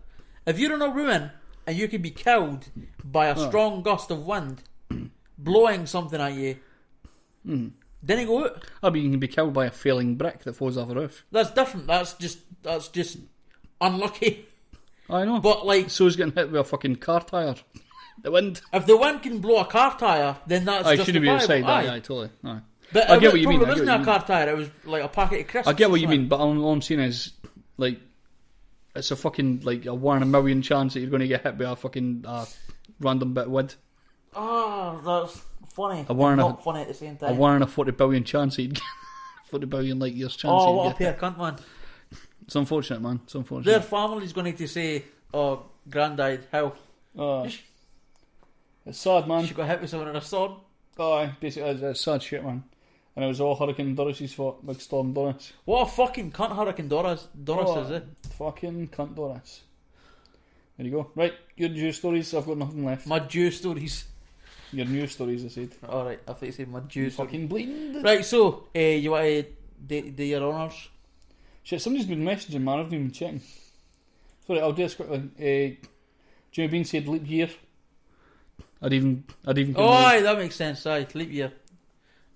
If you're an old woman and you can be killed by a strong gust of wind blowing something at you, then you go out. I mean, you can be killed by a failing brick that falls off a roof. That's different. That's just unlucky. I know. But like... So's getting hit with a fucking car tyre. The wind. If the wind can blow a car tyre, then that's I justifiable. shouldn't be outside. Aye, totally. Aye. But I get what you mean. It wasn't a car tyre, it was like a packet of crisps. I get what you mean, but all I'm saying is, like, it's a fucking, like, a 1 in a million chance that you're going to get hit by a fucking random bit of wood. Oh, that's funny. Not funny at the same time. A 1 in a 40 billion chance that you'd get 40 billion light years chance. Oh, what a pair cunt, man. It's unfortunate, man. It's unfortunate. Their family's going to say, oh, Gran died, how? It's sad, man. She got hit with someone in a sword. Oh, basically, it's sad shit, man. And it was all Hurricane Doris's fault, big Storm Doris. What a fucking cunt Hurricane Doris is it? Fucking cunt Doris. There you go. Right, your news stories, I've got nothing left. My Jew stories. Your news stories, I said. Alright, I thought you said my Jew stories. Fucking bleeding. Right, so, you want to do your honours? Shit, somebody's been messaging, man, I haven't even checking. Sorry, I'll do this quickly. Jimmy Bean said leap year. I'd even Oh, aye, that makes sense, aye, leap year.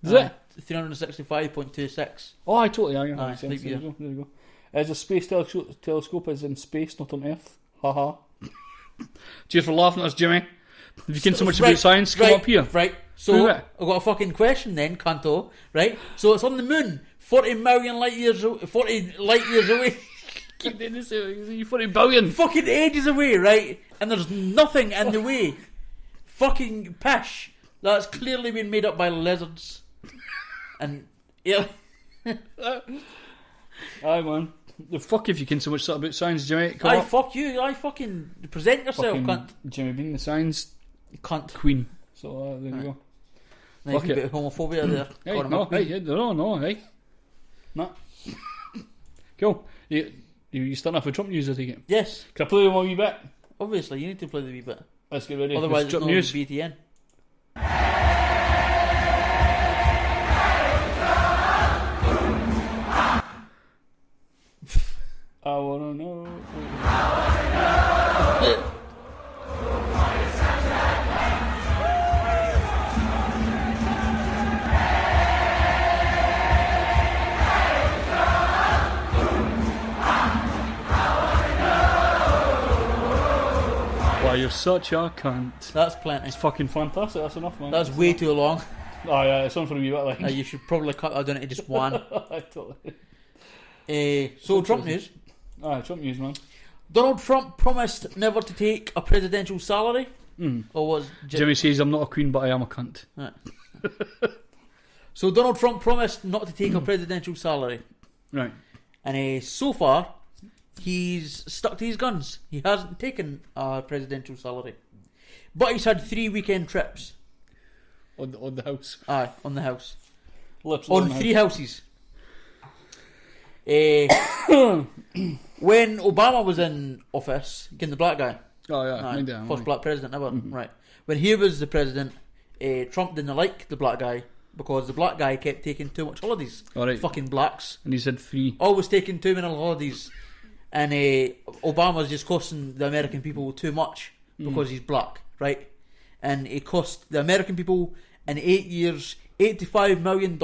Is it? 365.26. Oh, I totally agree. Aye, leap year. There you go. As a space telescope is in space, not on Earth. Haha. Cheers for laughing at us, Jimmy. If you can so much about science, come up here. Right, so I've got a fucking question then, Canto. Right, so it's on the moon, 40 light years away. Keep doing this, you 40 billion. Fucking ages away, right? And there's nothing in the way. Fucking pish. That's clearly been made up by lizards. And yeah. Aye, man. The fuck if you can so much stuff about science, Jimmy. Come Aye, up. fuck you. Aye, fucking present yourself, fucking cunt. Jimmy Bean, the science Cunt. queen. So there you go. Nice Fuck bit it. of homophobia there. Hey, Calling no, her queen. hey, no, hey. Nah. Cool. You starting off with Trump news, I take it? Yes. Can I play them a wee bit? Obviously, you need to play the wee bit. Let's get ready. Otherwise, it's Trump not news. BTN. I wanna know. Wow, you're such a cunt. That's plenty. It's fucking fantastic. That's enough, man. That's way too long. Oh yeah, it's on for a wee bit. Like. You should probably cut that down to just one. Totally. So Trump news. Aye, Trump news, man. Donald Trump promised never to take a presidential salary. Or was Jimmy says I'm not a queen, but I am a cunt. Right. So Donald Trump promised not to take a presidential salary. Right. And so far, he's stuck to his guns. He hasn't taken a presidential salary. But he's had 3 weekend trips. On the house. Aye, on the house. Literally On 3 houses. When Obama was in office, again the black guy. Oh yeah, Aye, first black president ever. Right. When he was the president, Trump didn't like the black guy, because the black guy kept taking too much holidays. All right. Fucking blacks. And he said 3. Always taking too many holidays. And Obama's just costing the American people too much because he's black, right? And it cost the American people in 8 years $85 million,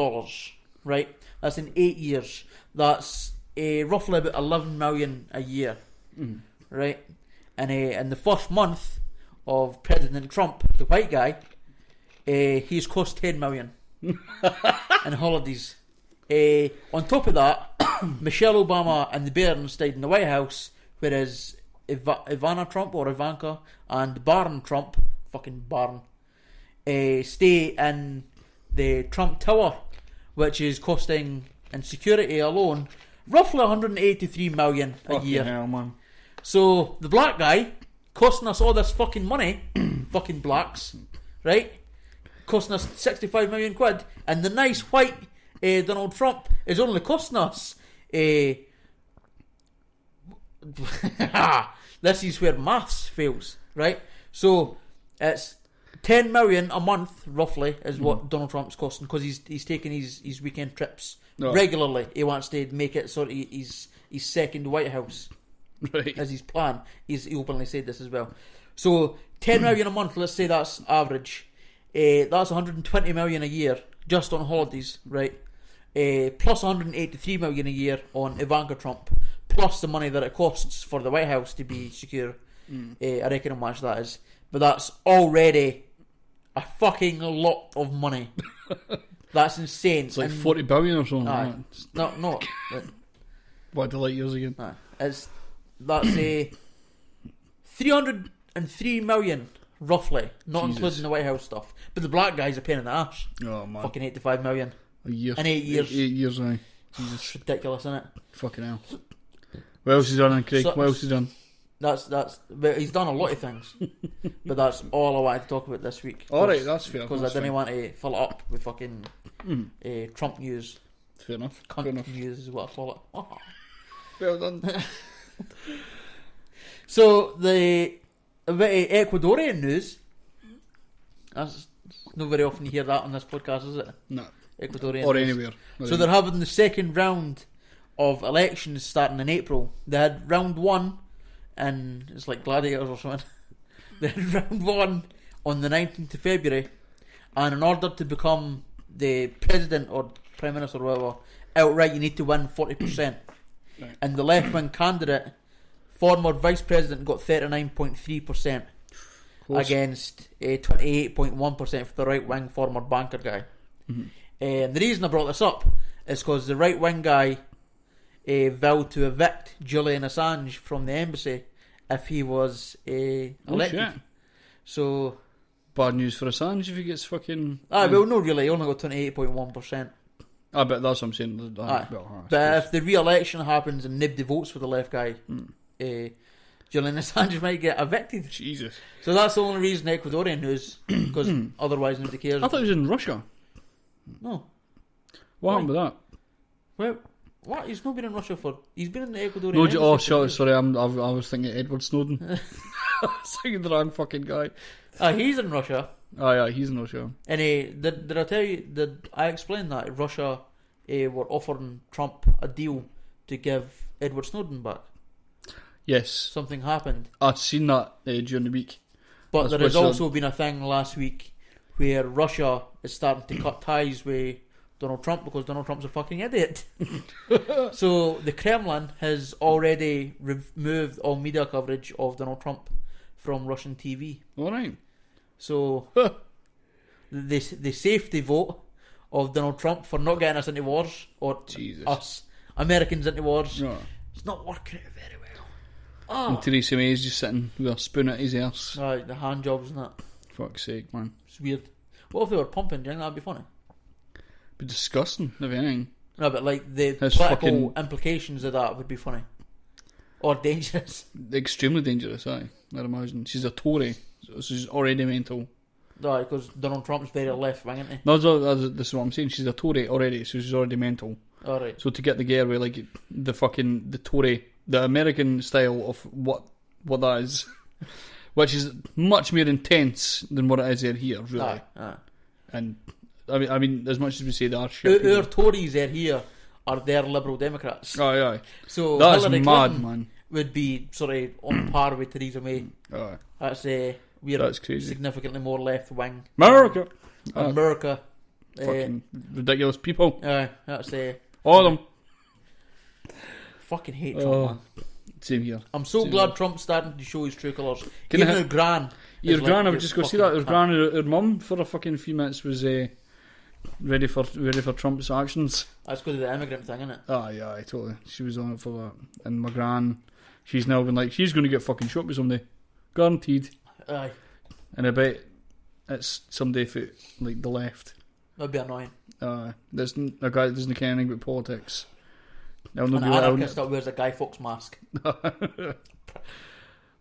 right? That's in 8 years. That's roughly about 11 million a year, right? And in the first month of President Trump, the white guy, he's cost 10 million in holidays. On top of that, Michelle Obama and the Barons stayed in the White House, whereas Ivana Trump or Ivanka and Barron Trump, fucking Barron, stay in the Trump Tower, which is costing in security alone roughly 183 million a year. Hell, man. So the black guy costing us all this fucking money, fucking blacks, right? Costing us 65 million quid, and the nice white Donald Trump is only costing us this is where maths fails, right? So it's 10 million a month roughly is what Donald Trump's costing, because he's taking his weekend trips regularly. He wants to make it sort of his second White House, right? As his plan. He openly said this as well. So 10 million a month, let's say that's average. That's 120 million a year just on holidays, right? Plus 183 million a year on Ivanka Trump, plus the money that it costs for the White House to be secure. I reckon how much that is, but that's already a fucking lot of money. That's insane. It's like 40 billion or something. Aye. Not. What, the light years again? That's 303 million roughly, not including the White House stuff. But the black guy's a pain in the ass. Oh man, fucking 85 million a year in 8 years. 8 years, aye. It's ridiculous, isn't it? Fucking hell. What else has he done, Craig? What else has he done? But he's done a lot of things. But that's all I wanted to talk about this week. Alright, that's fair. Because I didn't want to fill it up with fucking Trump news. Fair enough. Cunt Fair enough. news is what I call it. Well done. So the Ecuadorian news. That's not very often you hear that on this podcast, is it? No. Ecuadorian Or news. anywhere. So they're having the second round of elections starting in April. They had round 1, and it's like gladiators or something. They had round 1 on the 19th of February, and in order to become the president or prime minister or whatever, outright you need to win 40%. Right. And the left-wing candidate, former vice president, got 39.3% against 28.1% for the right-wing former banker guy. And the reason I brought this up is because the right-wing guy vowed to evict Julian Assange from the embassy if he was elected. Shit. So bad news for Assange if he gets fucking... well, no, really, he only got 28.1%. I bet that's what I'm saying. But if the re-election happens and nobody votes for the left guy, Julian Assange might get evicted. Jesus. So that's the only reason Ecuadorian news, because otherwise nobody cares. I thought he was in Russia. No. What happened with that? Well, what? He's not been in Russia for... He's been in the Ecuadorian... No, embassy sorry, I was thinking Edward Snowden. I was thinking the wrong fucking guy. He's in Russia. Oh yeah, he's in Russia. And did I tell you, did I explain that Russia were offering Trump a deal to give Edward Snowden back? Yes. Something happened. I'd seen that during the week. But there has also been a thing last week where Russia is starting to cut ties with Donald Trump because Donald Trump's a fucking idiot. So the Kremlin has already removed all media coverage of Donald Trump from Russian TV. Alright. So the safety vote of Donald Trump for not getting us into wars, or us Americans into wars, it's not working out very well. And Theresa May's just sitting with a spoon at his arse. The hand jobs and that. Fuck's sake, man. It's weird. What if they were pumping? Do you think that'd be funny? Be disgusting, if anything. No, but like the That's political implications of that would be funny. Or dangerous. Extremely dangerous, I'd imagine. She's a Tory, so she's already mental. No, because Donald Trump's very left wing, isn't he? No, this is what I'm saying. She's a Tory already, so she's already mental. Alright. So to get the gear with like the Tory, the American style of what that is, which is much more intense than what it is here, really. Aye. And I mean, as much as we say they are shit. Our Tories here are their Liberal Democrats. Aye. So that's Hillary mad, Clinton man. would be sort of on par with Theresa May. Aye. That's crazy. Significantly more left wing. America. Fucking ridiculous people. That's all of them. Fucking hate Trump, man. Same here. I'm so glad Trump's starting to show his true colours. Can Even her gran. Your gran, I would just go see that. Her gran, her mum, for a fucking few minutes was ready for Trump's actions. That's because of the immigrant thing, isn't it? Aye, totally. She was on it for that. And my gran, she's now been like, she's going to get fucking shot by somebody. Guaranteed. Aye. And I bet it's somebody for, like, the left. That'd be annoying. There's a guy that doesn't care anything about politics. An anarchist that wears a Guy Fawkes mask. The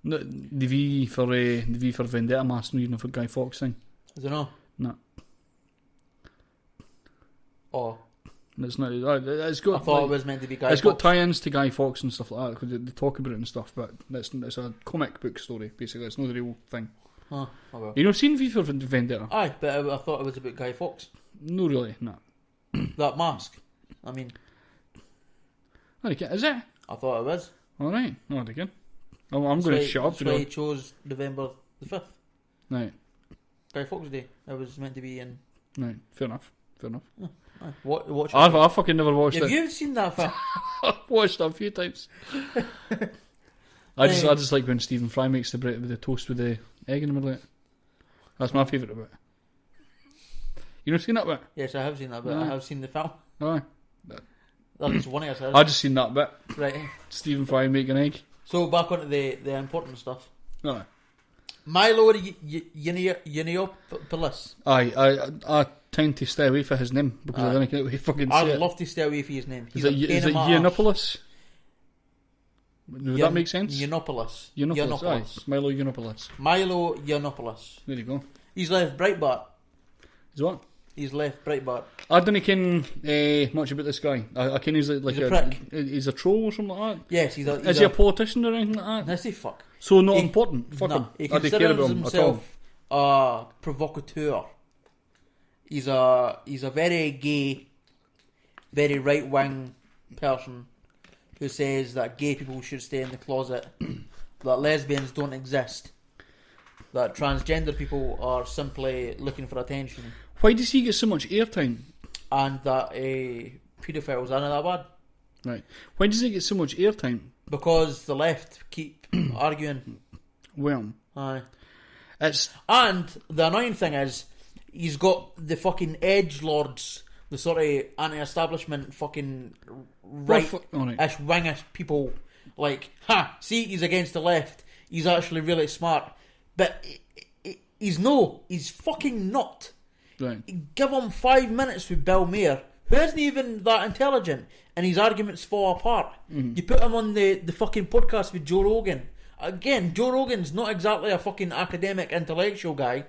V for Vendetta mask, not even for Guy Fawkes thing. Is it not? No. Oh. It's not. It's got. I thought it was meant to be Guy Fawkes. It's got tie-ins to Guy Fawkes and stuff like that because they talk about it and stuff. But it's a comic book story basically. It's not the real thing. Oh well. You know, seen V for Vendetta? Aye, but I thought it was about Guy Fawkes. No, really, no. That mask. I mean. Is it? I thought it was. Alright, no, again. I'm going to shut up. That's why he chose November the 5th. Right. Guy Fawkes Day. It was meant to be in. Right, fair enough. Watch I fucking never watched it. Have you seen that film? I've watched it a few times. I just like when Stephen Fry makes the bread with the toast with the egg in the middle of it. That's my favourite bit. You not seen that bit? Yes, I have seen that bit. I have seen the film. Aye. That was one of us. I just seen that bit. Right. Stephen Fry make an egg. So back onto the important stuff. Aye. Milo Yiannopoulos. I tend to stay away from his name because I don't know what he fucking say. I'd love to stay away from his name. Is it Yiannopoulos? Would that make sense? Yiannopoulos. Aye. Milo Yiannopoulos. Milo Yiannopoulos. There you go. He's left Breitbart. He's what? He's left Breitbart. I don't ken much about this guy. I ken he's like he's a troll or something like that. Yes, is he a politician or anything like that? Let's say fuck. So not important. Fuck him. He considers himself a provocateur. He's a very gay, very right wing person who says that gay people should stay in the closet, that lesbians don't exist, that transgender people are simply looking for attention. Why does he get so much airtime? And that paedophiles aren't that bad. Right. Why does he get so much airtime? Because the left keep arguing. Well. Aye. And the annoying thing is, he's got the fucking edgelords, the sort of anti-establishment fucking right-ish, wingish people, like, see, he's against the left, he's actually really smart, but he's fucking not. Right. Give him 5 minutes with Bill Maher, who isn't even that intelligent, and his arguments fall apart. Mm-hmm. You put him on the fucking podcast with Joe Rogan. Again, Joe Rogan's not exactly a fucking academic intellectual guy,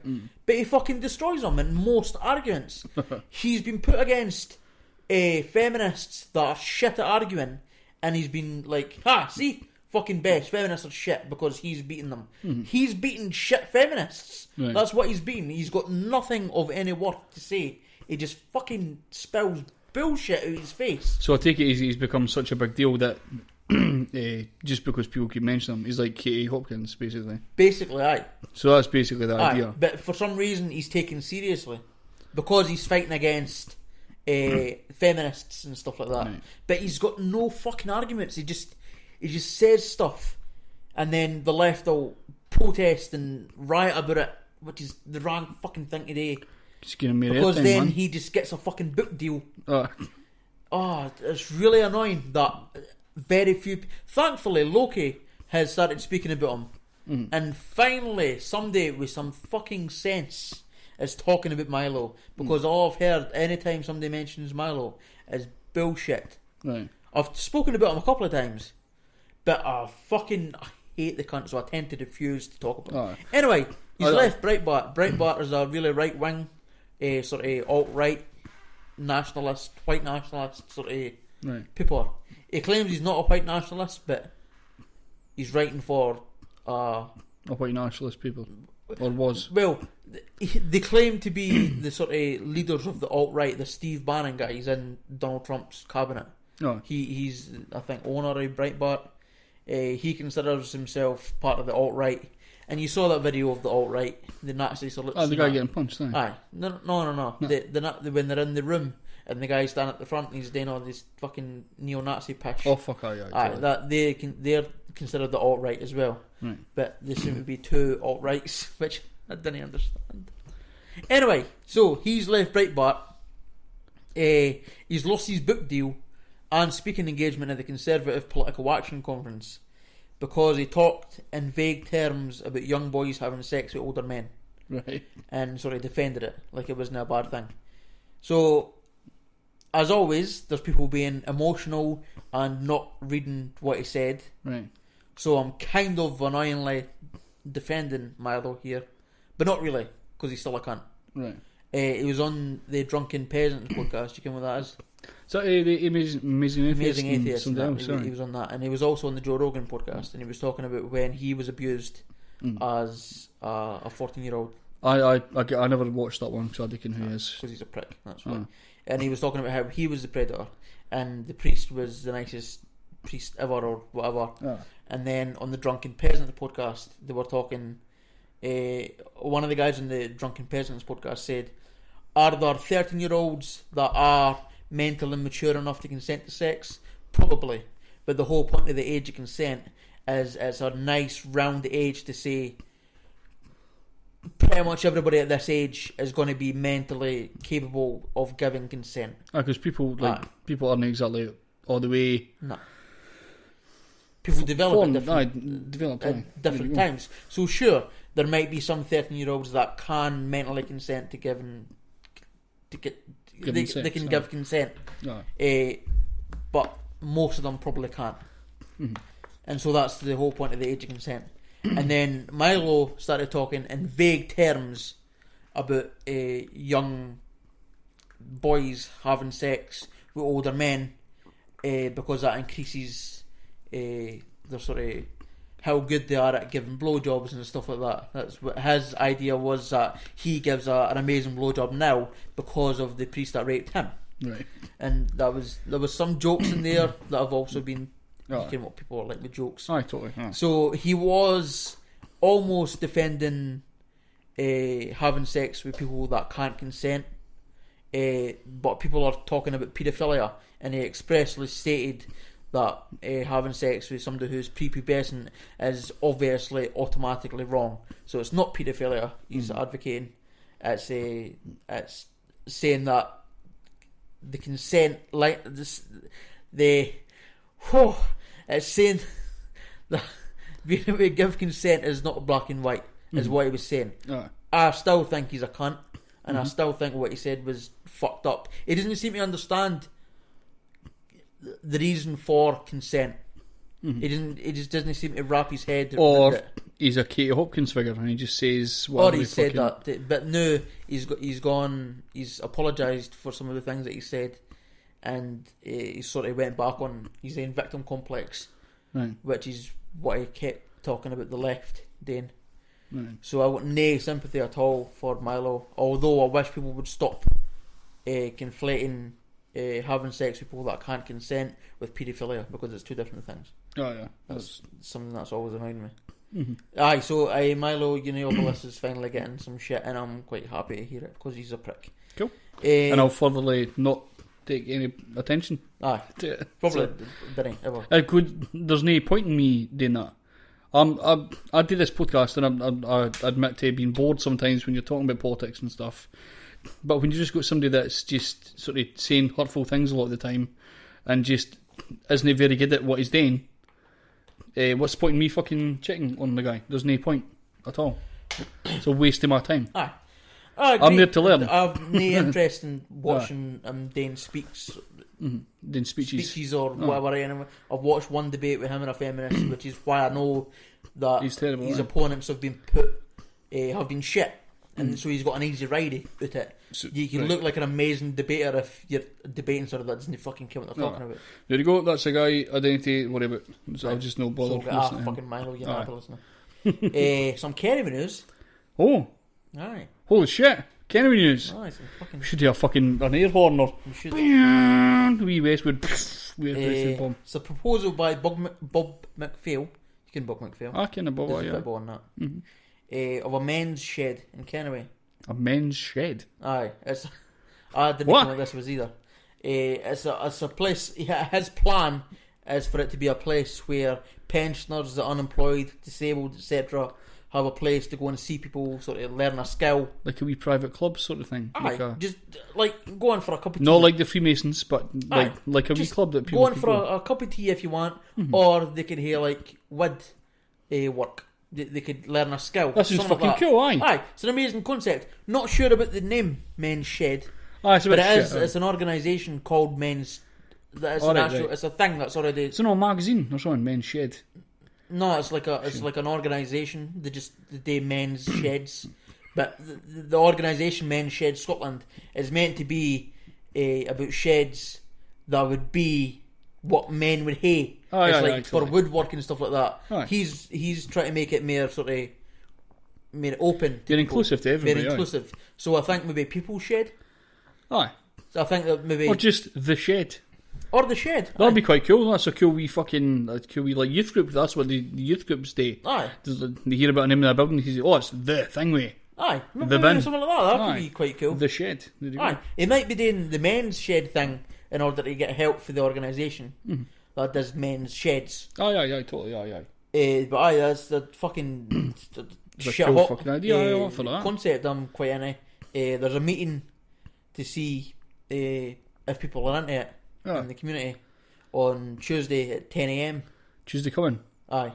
but he fucking destroys him in most arguments. He's been put against feminists that are shit at arguing, and he's been like, see, fucking best, feminists are shit because he's beaten them. Mm-hmm. He's beaten shit feminists. Right. That's what he's beaten. He's got nothing of any worth to say. He just fucking spills bullshit out his face. So I take it he's become such a big deal that just because people keep mentioning him, he's like Katie Hopkins, basically. Basically, aye. So that's basically the idea. But for some reason, he's taken seriously because he's fighting against feminists and stuff like that. Right. But he's got no fucking arguments. He just says stuff, and then the left will protest and riot about it, which is the wrong fucking thing to do. Because then he just gets a fucking book deal. It's really annoying that very few. Thankfully, Loki has started speaking about him, and finally, somebody with some fucking sense is talking about Milo. Because all I've heard anytime somebody mentions Milo is bullshit. Right. I've spoken about him a couple of times, but I hate the cunt, so I tend to refuse to talk about him. Anyway, he's left Breitbart. Breitbart is a really right wing, sort of alt-right nationalist, white nationalist sort of people. He claims he's not a white nationalist, but he's writing for a white nationalist people. Or was? Well, they claim to be the sort of leaders of the alt-right. The Steve Bannon guy, he's in Donald Trump's cabinet. No. He's, I think, owner of Breitbart. He considers himself part of the alt-right. And you saw that video of the alt-right, the Nazi salutes. Oh, the guy getting punched, Aye. No. When they're in the room and the guy's standing at the front and he's doing all this fucking neo-Nazi pish. Oh, fuck, aye. That they're considered the alt-right as well. Right. But there seem to be two alt-rights, which I didn't understand. Anyway, so he's left Breitbart. He's lost his book deal and speaking engagement at the Conservative Political Action Conference because he talked in vague terms about young boys having sex with older men. Right. And sort of defended it like it wasn't a bad thing. So, as always, there's people being emotional and not reading what he said. Right. So I'm kind of annoyingly defending Milo here. But not really, because he's still a cunt. Right. He was on the Drunken Peasants podcast. You know what that is? So the Amazing Atheist. And that. He was on that. And he was also on the Joe Rogan podcast. And he was talking about when he was abused as a 14-year-old. I never watched that one, so I don't know who he is. Because he's a prick, that's why. And he was talking about how he was the predator and the priest was the nicest priest ever or whatever. And then on the Drunken Peasants podcast, they were talking... one of the guys on the Drunken Peasants podcast said, are there 13-year-olds that are mentally mature enough to consent to sex? Probably. But the whole point of the age of consent is it's a nice round age to say pretty much everybody at this age is going to be mentally capable of giving consent. Because people aren't exactly all the way... No. People develop at different times. So sure, there might be some 13-year-olds that can mentally consent to giving... They can give consent. But most of them probably can't. Mm-hmm. And so that's the whole point of the age of consent. And then Milo started talking in vague terms about young boys having sex with older men because that increases their sort of how good they are at giving blowjobs and stuff like that. That's what his idea was, that he gives an amazing blowjob now because of the priest that raped him. Right. And there was some jokes in there that have also been what people are like with jokes. Aye, totally. So he was almost defending having sex with people that can't consent, but people are talking about paedophilia, and he expressly stated that having sex with somebody who's prepubescent is obviously automatically wrong. So it's not paedophilia he's advocating. It's saying that the consent, like this, it's saying that being able to give consent is not black and white, is what he was saying. I still think he's a cunt, and I still think what he said was fucked up. He doesn't seem to understand the reason for consent. He just doesn't seem to wrap his head around it. He's a Katie Hopkins figure and he just says or he said that, but no, he's apologised for some of the things that he said, and he sort of went back on his own victim complex, right, which is what he kept talking about the left doing. Right. So I got no sympathy at all for Milo, although I wish people would stop conflating having sex with people that can't consent with paedophilia, because it's two different things. Oh yeah, that's something that's always annoyed me. Mm-hmm. Aye, so Milo Yiannopoulos is finally getting some shit, and I'm quite happy to hear it because he's a prick. Cool. And I'll furtherly not take any attention. Aye, probably didn't ever. There's no point in me doing that. I do this podcast, and I admit to being bored sometimes when you're talking about politics and stuff. But when you just got somebody that's just sort of saying hurtful things a lot of the time, and just isn't very good at what he's doing, what's the point in me fucking checking on the guy? There's no point at all. It's a waste of my time. Aye. I'm there to learn. I've no interest in watching Dane speaks. Dane speeches or whatever. Anyway. I've watched one debate with him and a feminist, which is why I know that he's terrible, his opponents have been shit. And so he's got an easy ride with it. So, you can look like an amazing debater if you're debating sort of that doesn't fucking care what they're talking about. There you go, that's a guy I don't need to worry about. So I'll just no bother. So fucking Milo Yiannopoulos now. Some Kerry news. Oh. Aye. Holy shit. Kennewy news. Aye, some fucking... We should do an air horn or... We should. Wee Westwood. Bomb. It's a proposal by Bob McPhail. You can Bob McPhail. I can Bob, There's a yeah. football on that. Of a men's shed in Kennewy. A men's shed? Aye. I didn't What? know this was either. It's a place... His plan is for it to be a place where pensioners, the unemployed, disabled, etc., have a place to go and see people, sort of learn a skill. Like a wee private club sort of thing. Aye, just like going for a cup of tea. Not like the Freemasons, but like a wee just club that people go on can for a cup of tea if you want, or they could hear like wood work. They could learn a skill. That's just something fucking like cool, aye. Aye, it's an amazing concept. Not sure about the name Men's Shed, Aye, it's a but bit it is. shit, It's an organisation called Men's. It's Oh, an right, actual. right. It's a thing that's already. It's an old magazine or something, Men's Shed. No, it's like an organisation. They do men's sheds, but the organisation Men's Shed Scotland is meant to be about sheds that would be what men would hate. Oh, it's yeah, like yeah, for totally. woodwork and stuff like that. Aye. He's trying to make it more sort of more open. To You're people, inclusive to everybody. Very inclusive. So I think maybe People's Shed. Aye. So I think that maybe Or just the shed. or the shed. That'd be quite cool. That's a cool wee like youth group. That's what the youth groups do. Aye. They hear about a name of a building. He says, "Oh, it's the thingway, Aye. The Maybe bin. something like that. That Aye. could be quite cool. the shed." There you go. Aye, he might be doing the men's shed thing in order to get help for the organisation that does men's sheds. Aye, totally, aye. But aye, that's the fucking It's a shit cool hot fucking idea. Aye, I'm up for that. concept. I'm quite into. There's a meeting to see if people are into it Aye. in the community on Tuesday at 10 a.m. Tuesday coming. Aye,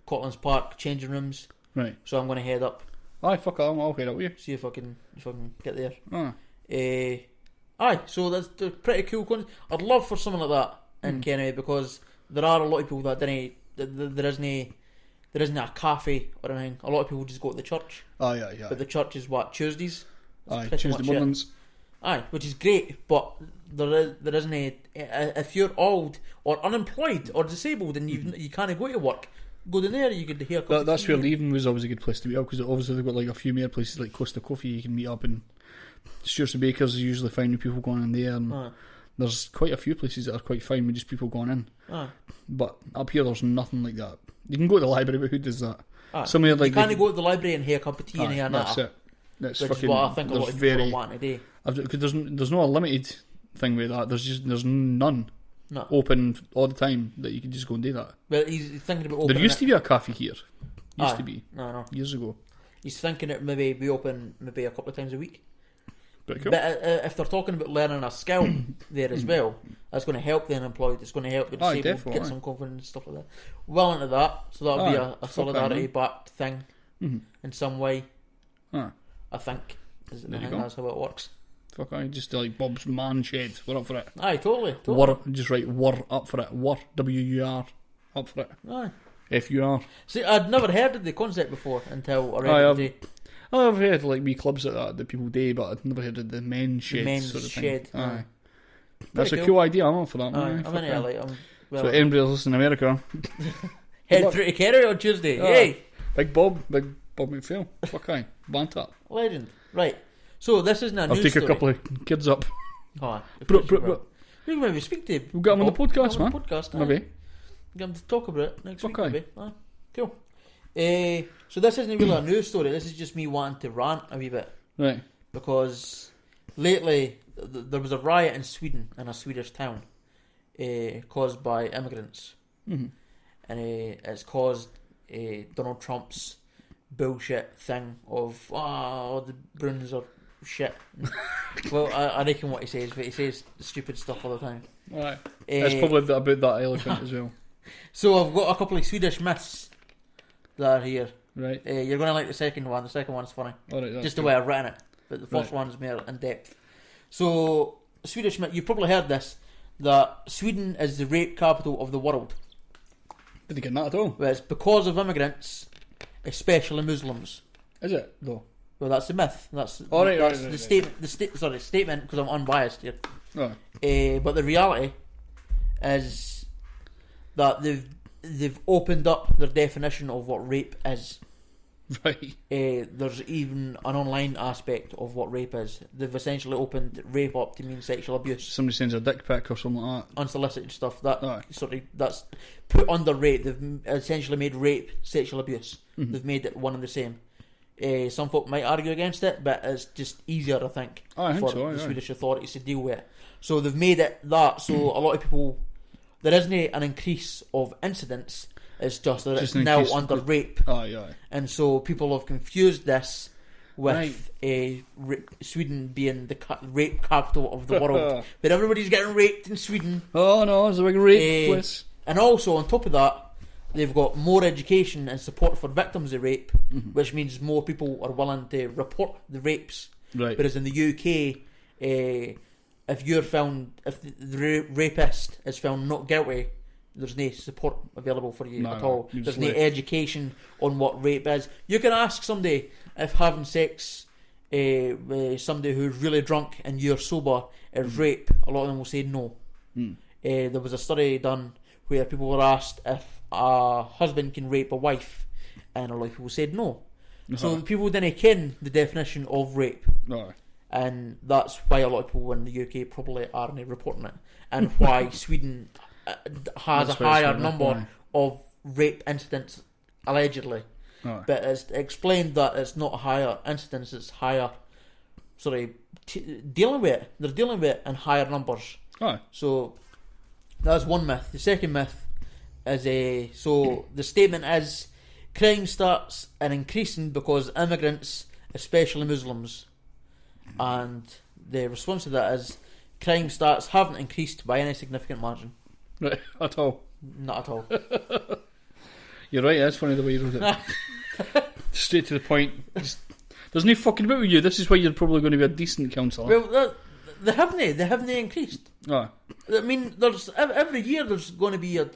Cotlands Park changing rooms. Right. So I'm going to head up, Aye, fuck it. I'll head up with you. see if I can get there. Aye. Aye, so that's a pretty cool concept. I'd love for something like that in Kennewy because there are a lot of people that didn't. There isn't a cafe or anything. A lot of people just go to the church, Aye. but the church is what Tuesdays. That's Aye, pretty Tuesday much it. mornings. Aye, which is great, but there isn't a. If you're old or unemployed or disabled and you can't go to work, go down there. You could hear. That's where leaving was always a good place to meet up because obviously they've got like a few more places like Costa Coffee you can meet up, and Stewart's and Bakers is usually finding people going in there, and Aye. there's quite a few places that are quite fine with just people going in. Aye. But up here there's nothing like that. You can go to the library, but who does that? Aye. Somewhere like you can't go to the library and hear a cup of tea and Aye, hear that's that. it. That's Which is fucking. what I think a lot there's of people very. are wanting to do. Because there's no a limited thing with that. There's none No. open all the time that you can just go and do that. But he's thinking about opening There used it. to be a cafe here. Used Aye. to be No. years ago. He's thinking it maybe be open maybe a couple of times a week. Pretty cool. But if they're talking about learning a skill there as well, that's going to help the unemployed. It's going to help the Aye, disabled definitely, get aye. some confidence and stuff like that. Well into that, so that'll be Aye, a fuck solidarity aye, backed thing in some way. Ah, I think. I There you think go. that's how it works. fuck I just like Bob's man shed. We're up for it. Aye, totally. We're just right. We're up for it. We're WUR up for it. Aye. FUR. See, I'd never heard of the concept before until I read Aye, it today. I've heard like wee clubs like that people do, but I've never heard of the men's shed men's sort of shed, thing. aye. That's a Pretty cool idea. I'm up for that. Aye, Man. I'm Fuck into it. yeah. Like, well, So anybody else listening in America, head through to Kerry on Tuesday. Aye. Yay! Big Bob McPhail. Fuck aye. Banter. Legend. Right. So this isn't a I'll news take story. a couple of kids up. Oh, Bro. we can maybe speak to. We'll get him on the Bob. podcast, Get him on man. the podcast, aye. Maybe. Get him to talk about it next week. Okay. Maybe. Aye. Cool. So this isn't really a news story. This is just me wanting to rant a wee bit Right. because lately there was a riot in Sweden, in a Swedish town, caused by immigrants, and it's caused Donald Trump's bullshit thing of the Bruins are shit. Well, I reckon what he says, but he says stupid stuff all the time. Right. It's probably about that elephant as well. So I've got a couple of Swedish myths that are here. Right. You're going to like the second one. The second one's funny. Alright, that's Just the cool. way I've written it. But the first one's more in depth. So, Swedish myth, you've probably heard this, that Sweden is the rape capital of the world. Did they get that at all? But it's because of immigrants, especially Muslims. Is it though? Well, that's the myth. That's Right, that's right, the right. statement. Statement because I'm unbiased here. Oh. But the reality is that they've opened up their definition of what rape is. Right. There's even an online aspect of what rape is. They've essentially opened rape up to mean sexual abuse. Somebody sends a dick pic or something like that. Unsolicited stuff. That's put under rape. They've essentially made rape sexual abuse. Mm-hmm. They've made it one and the same. Some folk might argue against it, but it's just easier, I think for the Swedish authorities to deal with it. So they've made it that. So a lot of people, there isn't an increase of incidents. It's just that it's now under rape. And so people have confused this with Sweden being the rape capital of the world. But everybody's getting raped in Sweden. Oh no, it's a big rape place. And also, on top of that, they've got more education and support for victims of rape, which means more people are willing to report the rapes. Right. Whereas in the UK, if the rapist is found not guilty, there's no support available for you at all. There's no education on what rape is. You can ask somebody if having sex with somebody who's really drunk and you're sober is rape. A lot of them will say no. There was a study done where people were asked if a husband can rape a wife, and a lot of people said no. So people didn't ken the definition of rape. And that's why a lot of people in the UK probably aren't reporting it, and why Sweden has a higher number of rape incidents allegedly. But it's explained that it's not a higher incidence, it's higher dealing with it. They're dealing with it in higher numbers. So that's one myth. The second myth is the statement is crime starts increasing because immigrants, especially Muslims, and the response to that is crime stats haven't increased by any significant margin. Right, at all. Not at all. You're right, that's funny the way you wrote it. Straight to the point. There's no fucking about with you. This is why you're probably going to be a decent counsellor. Well, they haven't increased. I mean, there's every year there's going to be a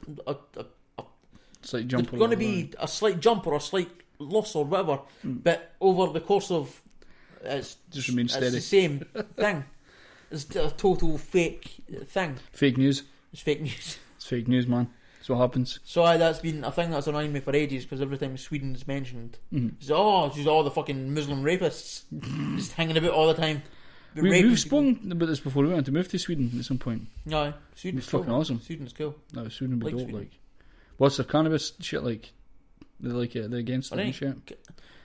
slight jump. There's going to be a slight jump or a slight loss or whatever, but over the course of it's the same thing. It's a total fake thing. Fake news. It's fake news. It's fake news, man. That's what happens. So that's been a thing that's annoying me for ages, because every time Sweden's mentioned, it's all the fucking Muslim rapists just hanging about all the time. We've spoken about this before. We went to move to Sweden at some point. No, Sweden's cool. Fucking awesome. Sweden's cool. No, Sweden would be dope. Like, what's their cannabis shit like? They like it. They're against it and shit.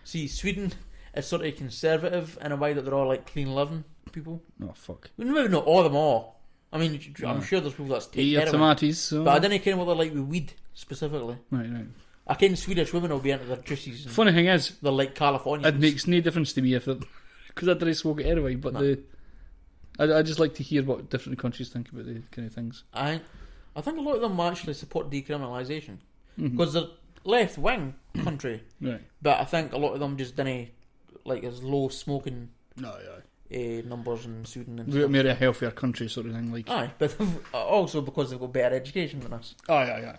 See, Sweden is sort of conservative in a way that they're all like clean living people. Oh fuck. We maybe not all of them all. I mean, I'm sure there's people that's take care of it. But I didn't care what they're like with weed specifically. Right. I ken Swedish women will be into their juices. Funny thing is, they're like Californians. It makes no difference to me if because I didn't smoke it anyway. But I just like to hear what different countries think about the kind of things. I think a lot of them actually support decriminalisation because they're left wing country. Right. But I think a lot of them just didn't like as low smoking. Numbers in Sweden and we're a healthier country sort of thing, like. But also because they've got better education than us.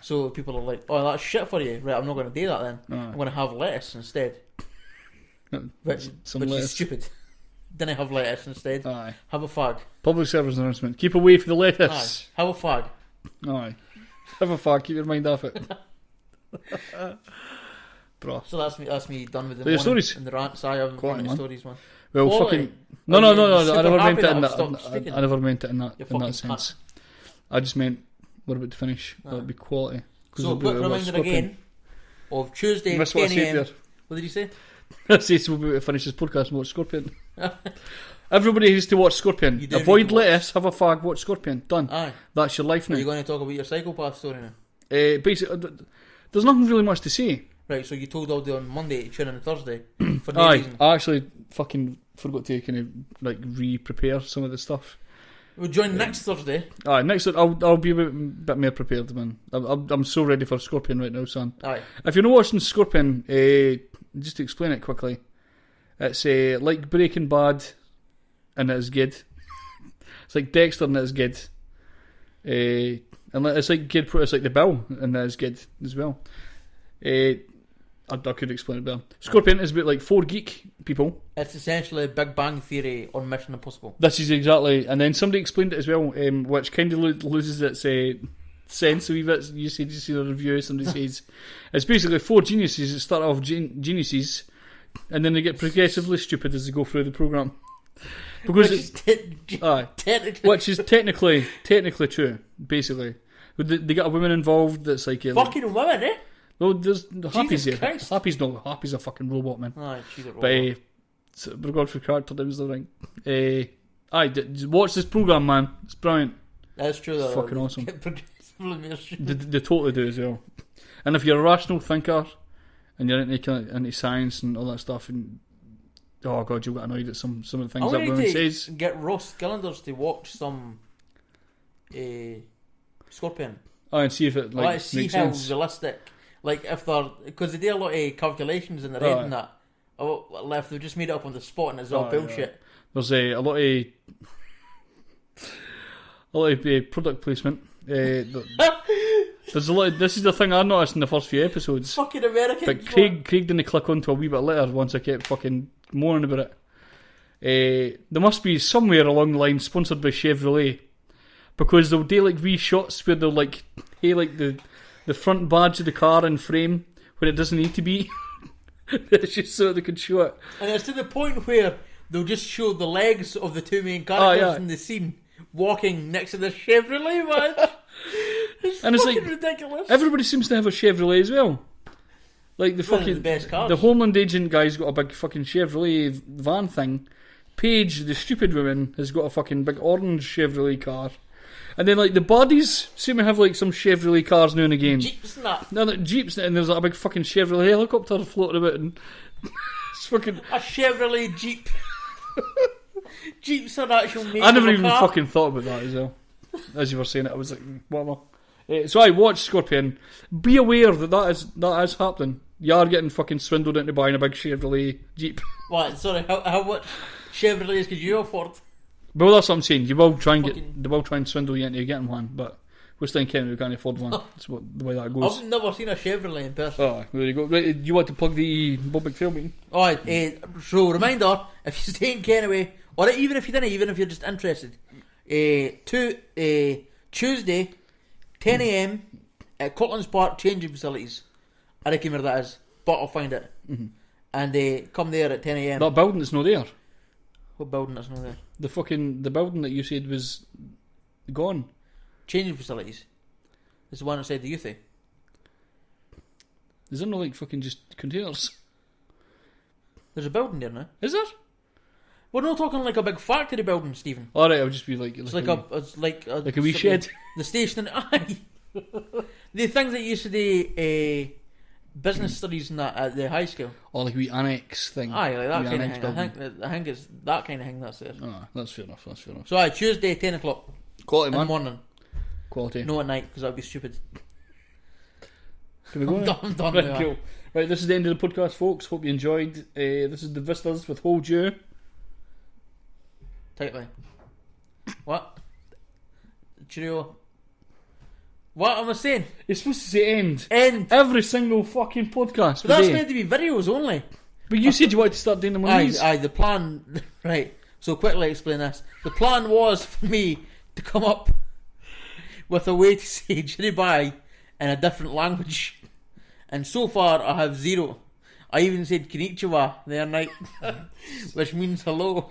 So people are like, oh, that's shit for you, right? I'm not going to do that then. I'm going to have lettuce instead. Which is stupid. Didn't have lettuce instead. Have a fag. Public service announcement: keep away from the lettuce. Have a fag. Have a fag. Keep your mind off it. Bro. So that's me done with the stories and the rants. I have the stories, man. Well, fucking no. I never meant it in that. I never meant it in that sense. I just meant we're about to finish. That would be quality. So, quick reminder again of Tuesday 10 a.m. What did you say? I said we're about to finish this podcast and watch Scorpion. Everybody has to watch Scorpion. Avoid lettuce. Have a fag. Watch Scorpion. Done. That's your life now. Are you going to talk about your psychopath story now? Basically, there's nothing really much to say. Right, so you told Aldi on Monday to tune in on Thursday for no reason. I actually fucking forgot to kind of like re-prepare some of the stuff. We'll join next Thursday. Next I'll be a bit more prepared, man. I'm so ready for Scorpion right now, son. If you're not watching Scorpion, just to explain it quickly, it's like Breaking Bad, and it is good. It's like Dexter, and it is good. And it's like good. It's like The Bill, and it is good as well. I could explain it better. Scorpion is about like 4 geek people. It's essentially Big Bang Theory on Mission Impossible. This is exactly, and then somebody explained it as well, which kind of loses its sense a wee bit. You see the review, somebody says it's basically 4 geniuses that start off geniuses, and then they get progressively stupid as they go through the programme. Because which is technically true, basically. They got a woman involved that's like... Fucking women, eh? Well, there's Happy's there. Christ. Happy's a fucking robot, man. Aye, she's a robot. But, so, regard for character, that was the thing. Watch this programme, man. It's brilliant. That's true, though. It's fucking awesome. They They totally do as well. And if you're a rational thinker, and you're into science and all that stuff, and oh god, you'll get annoyed at some of the things that woman says. Get Ross Gillanders to watch some Scorpion. Oh, and see if it like see makes how sense. realistic. Like if they're, because they do a lot of calculations in their head and that. Oh, if they've just made it up on the spot and it's all bullshit. Yeah. There's a lot of product placement. There's a lot. This is the thing I noticed in the first few episodes. Fucking Americans. But Craig didn't click onto a wee bit later once I kept fucking moaning about it. There must be somewhere along the line sponsored by Chevrolet, because they'll do like wee shots where they'll like like the front badge of the car in frame when it doesn't need to be. It's just so they can show it. And it's to the point where they'll just show the legs of the two main characters in the scene walking next to the Chevrolet badge. It's like ridiculous. Everybody seems to have a Chevrolet as well. Like the best cars. The Homeland Agent guy's got a big fucking Chevrolet van thing. Paige, the stupid woman, has got a fucking big orange Chevrolet car. And then like the bodies seem to have like some Chevrolet cars now and again. Jeeps and that. No, like Jeeps, and there's like a big fucking Chevrolet helicopter floating about, and it's fucking a Chevrolet Jeep. Jeep's an actual make I never even car. fucking thought about that as well. As you were saying it, I was like, whatever. So I watched Scorpion. Be aware that is happening. You are getting fucking swindled into buying a big Chevrolet Jeep. What? Sorry, how much Chevrolets could you afford? Well, that's what I'm saying. They will try and swindle you into getting one, but we're still in Canada, we can't afford one. That's the way that goes. I've never seen a Chevrolet in person. Oh, there you go. Right, you want to plug the Bob McPhail meeting? Alright, so reminder, if you stay in Kenway, or even if you didn't, even if you're just interested, Tuesday, 10 a.m. at Cotlands Park Changing Facilities. I reckon where that is, but I'll find it. Mm-hmm. And come there at 10 a.m. That building that's not there. What building that's not there? The building that you said was gone. Changing Facilities. It's the one outside the Youthy. Is there no like fucking just containers? There's a building there now. Is there? We're not talking like a big factory building, Stephen. Alright, I'll just be like... It's like a wee shed. The station... Aye. The things that used to do business studies and that at the high school. Or like a wee annex thing. Aye, like that kind of thing. I think it's that kind of thing that's there. Oh, that's fair enough. So Tuesday, 10 o'clock. Quality, man. In the morning. Quality. No at night, because that would be stupid. Can we go? I'm done right, cool. Right, this is the end of the podcast, folks. Hope you enjoyed. This is the Vistas with Hold You. Tightly. What? Cheerio. What am I saying? You're supposed to say end. End. Every single fucking podcast. But that's meant to be videos only. But you said you wanted to start doing them on these. Aye, the plan... Right, so quickly explain this. The plan was for me to come up with a way to say Jiri Bye in a different language. And so far I have zero. I even said Konnichiwa the other night, which means hello.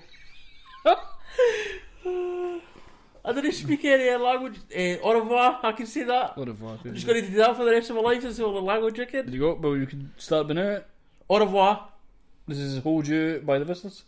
I didn't speak any language. Au revoir, I can say that. Au revoir. I'm just going to do that for the rest of my life. That's all the language I can. There you go. Well, you can start by now. Au revoir. This is Hold You by the Vistas.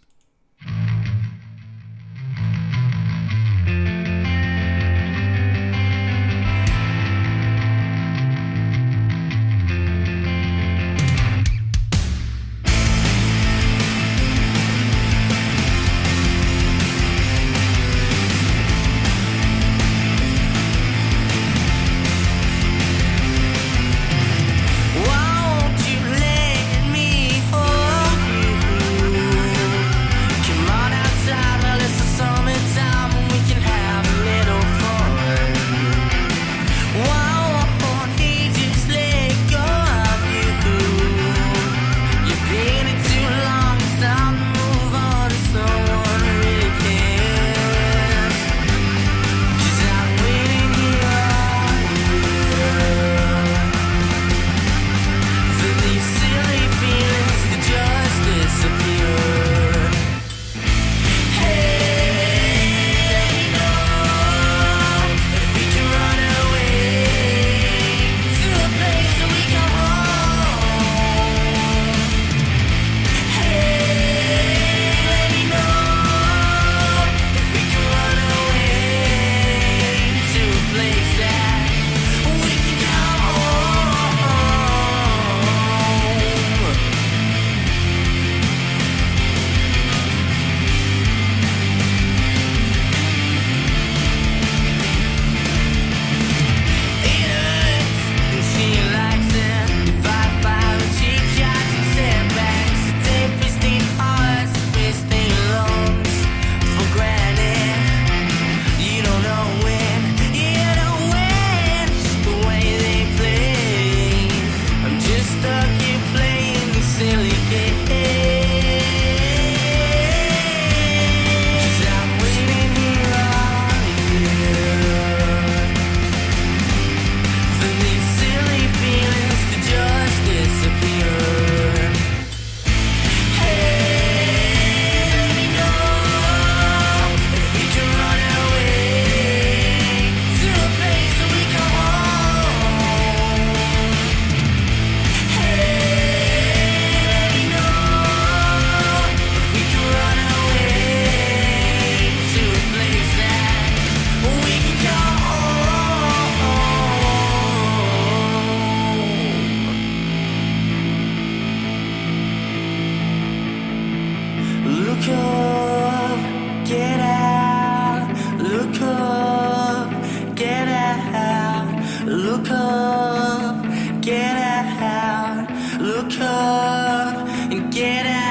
up and get out.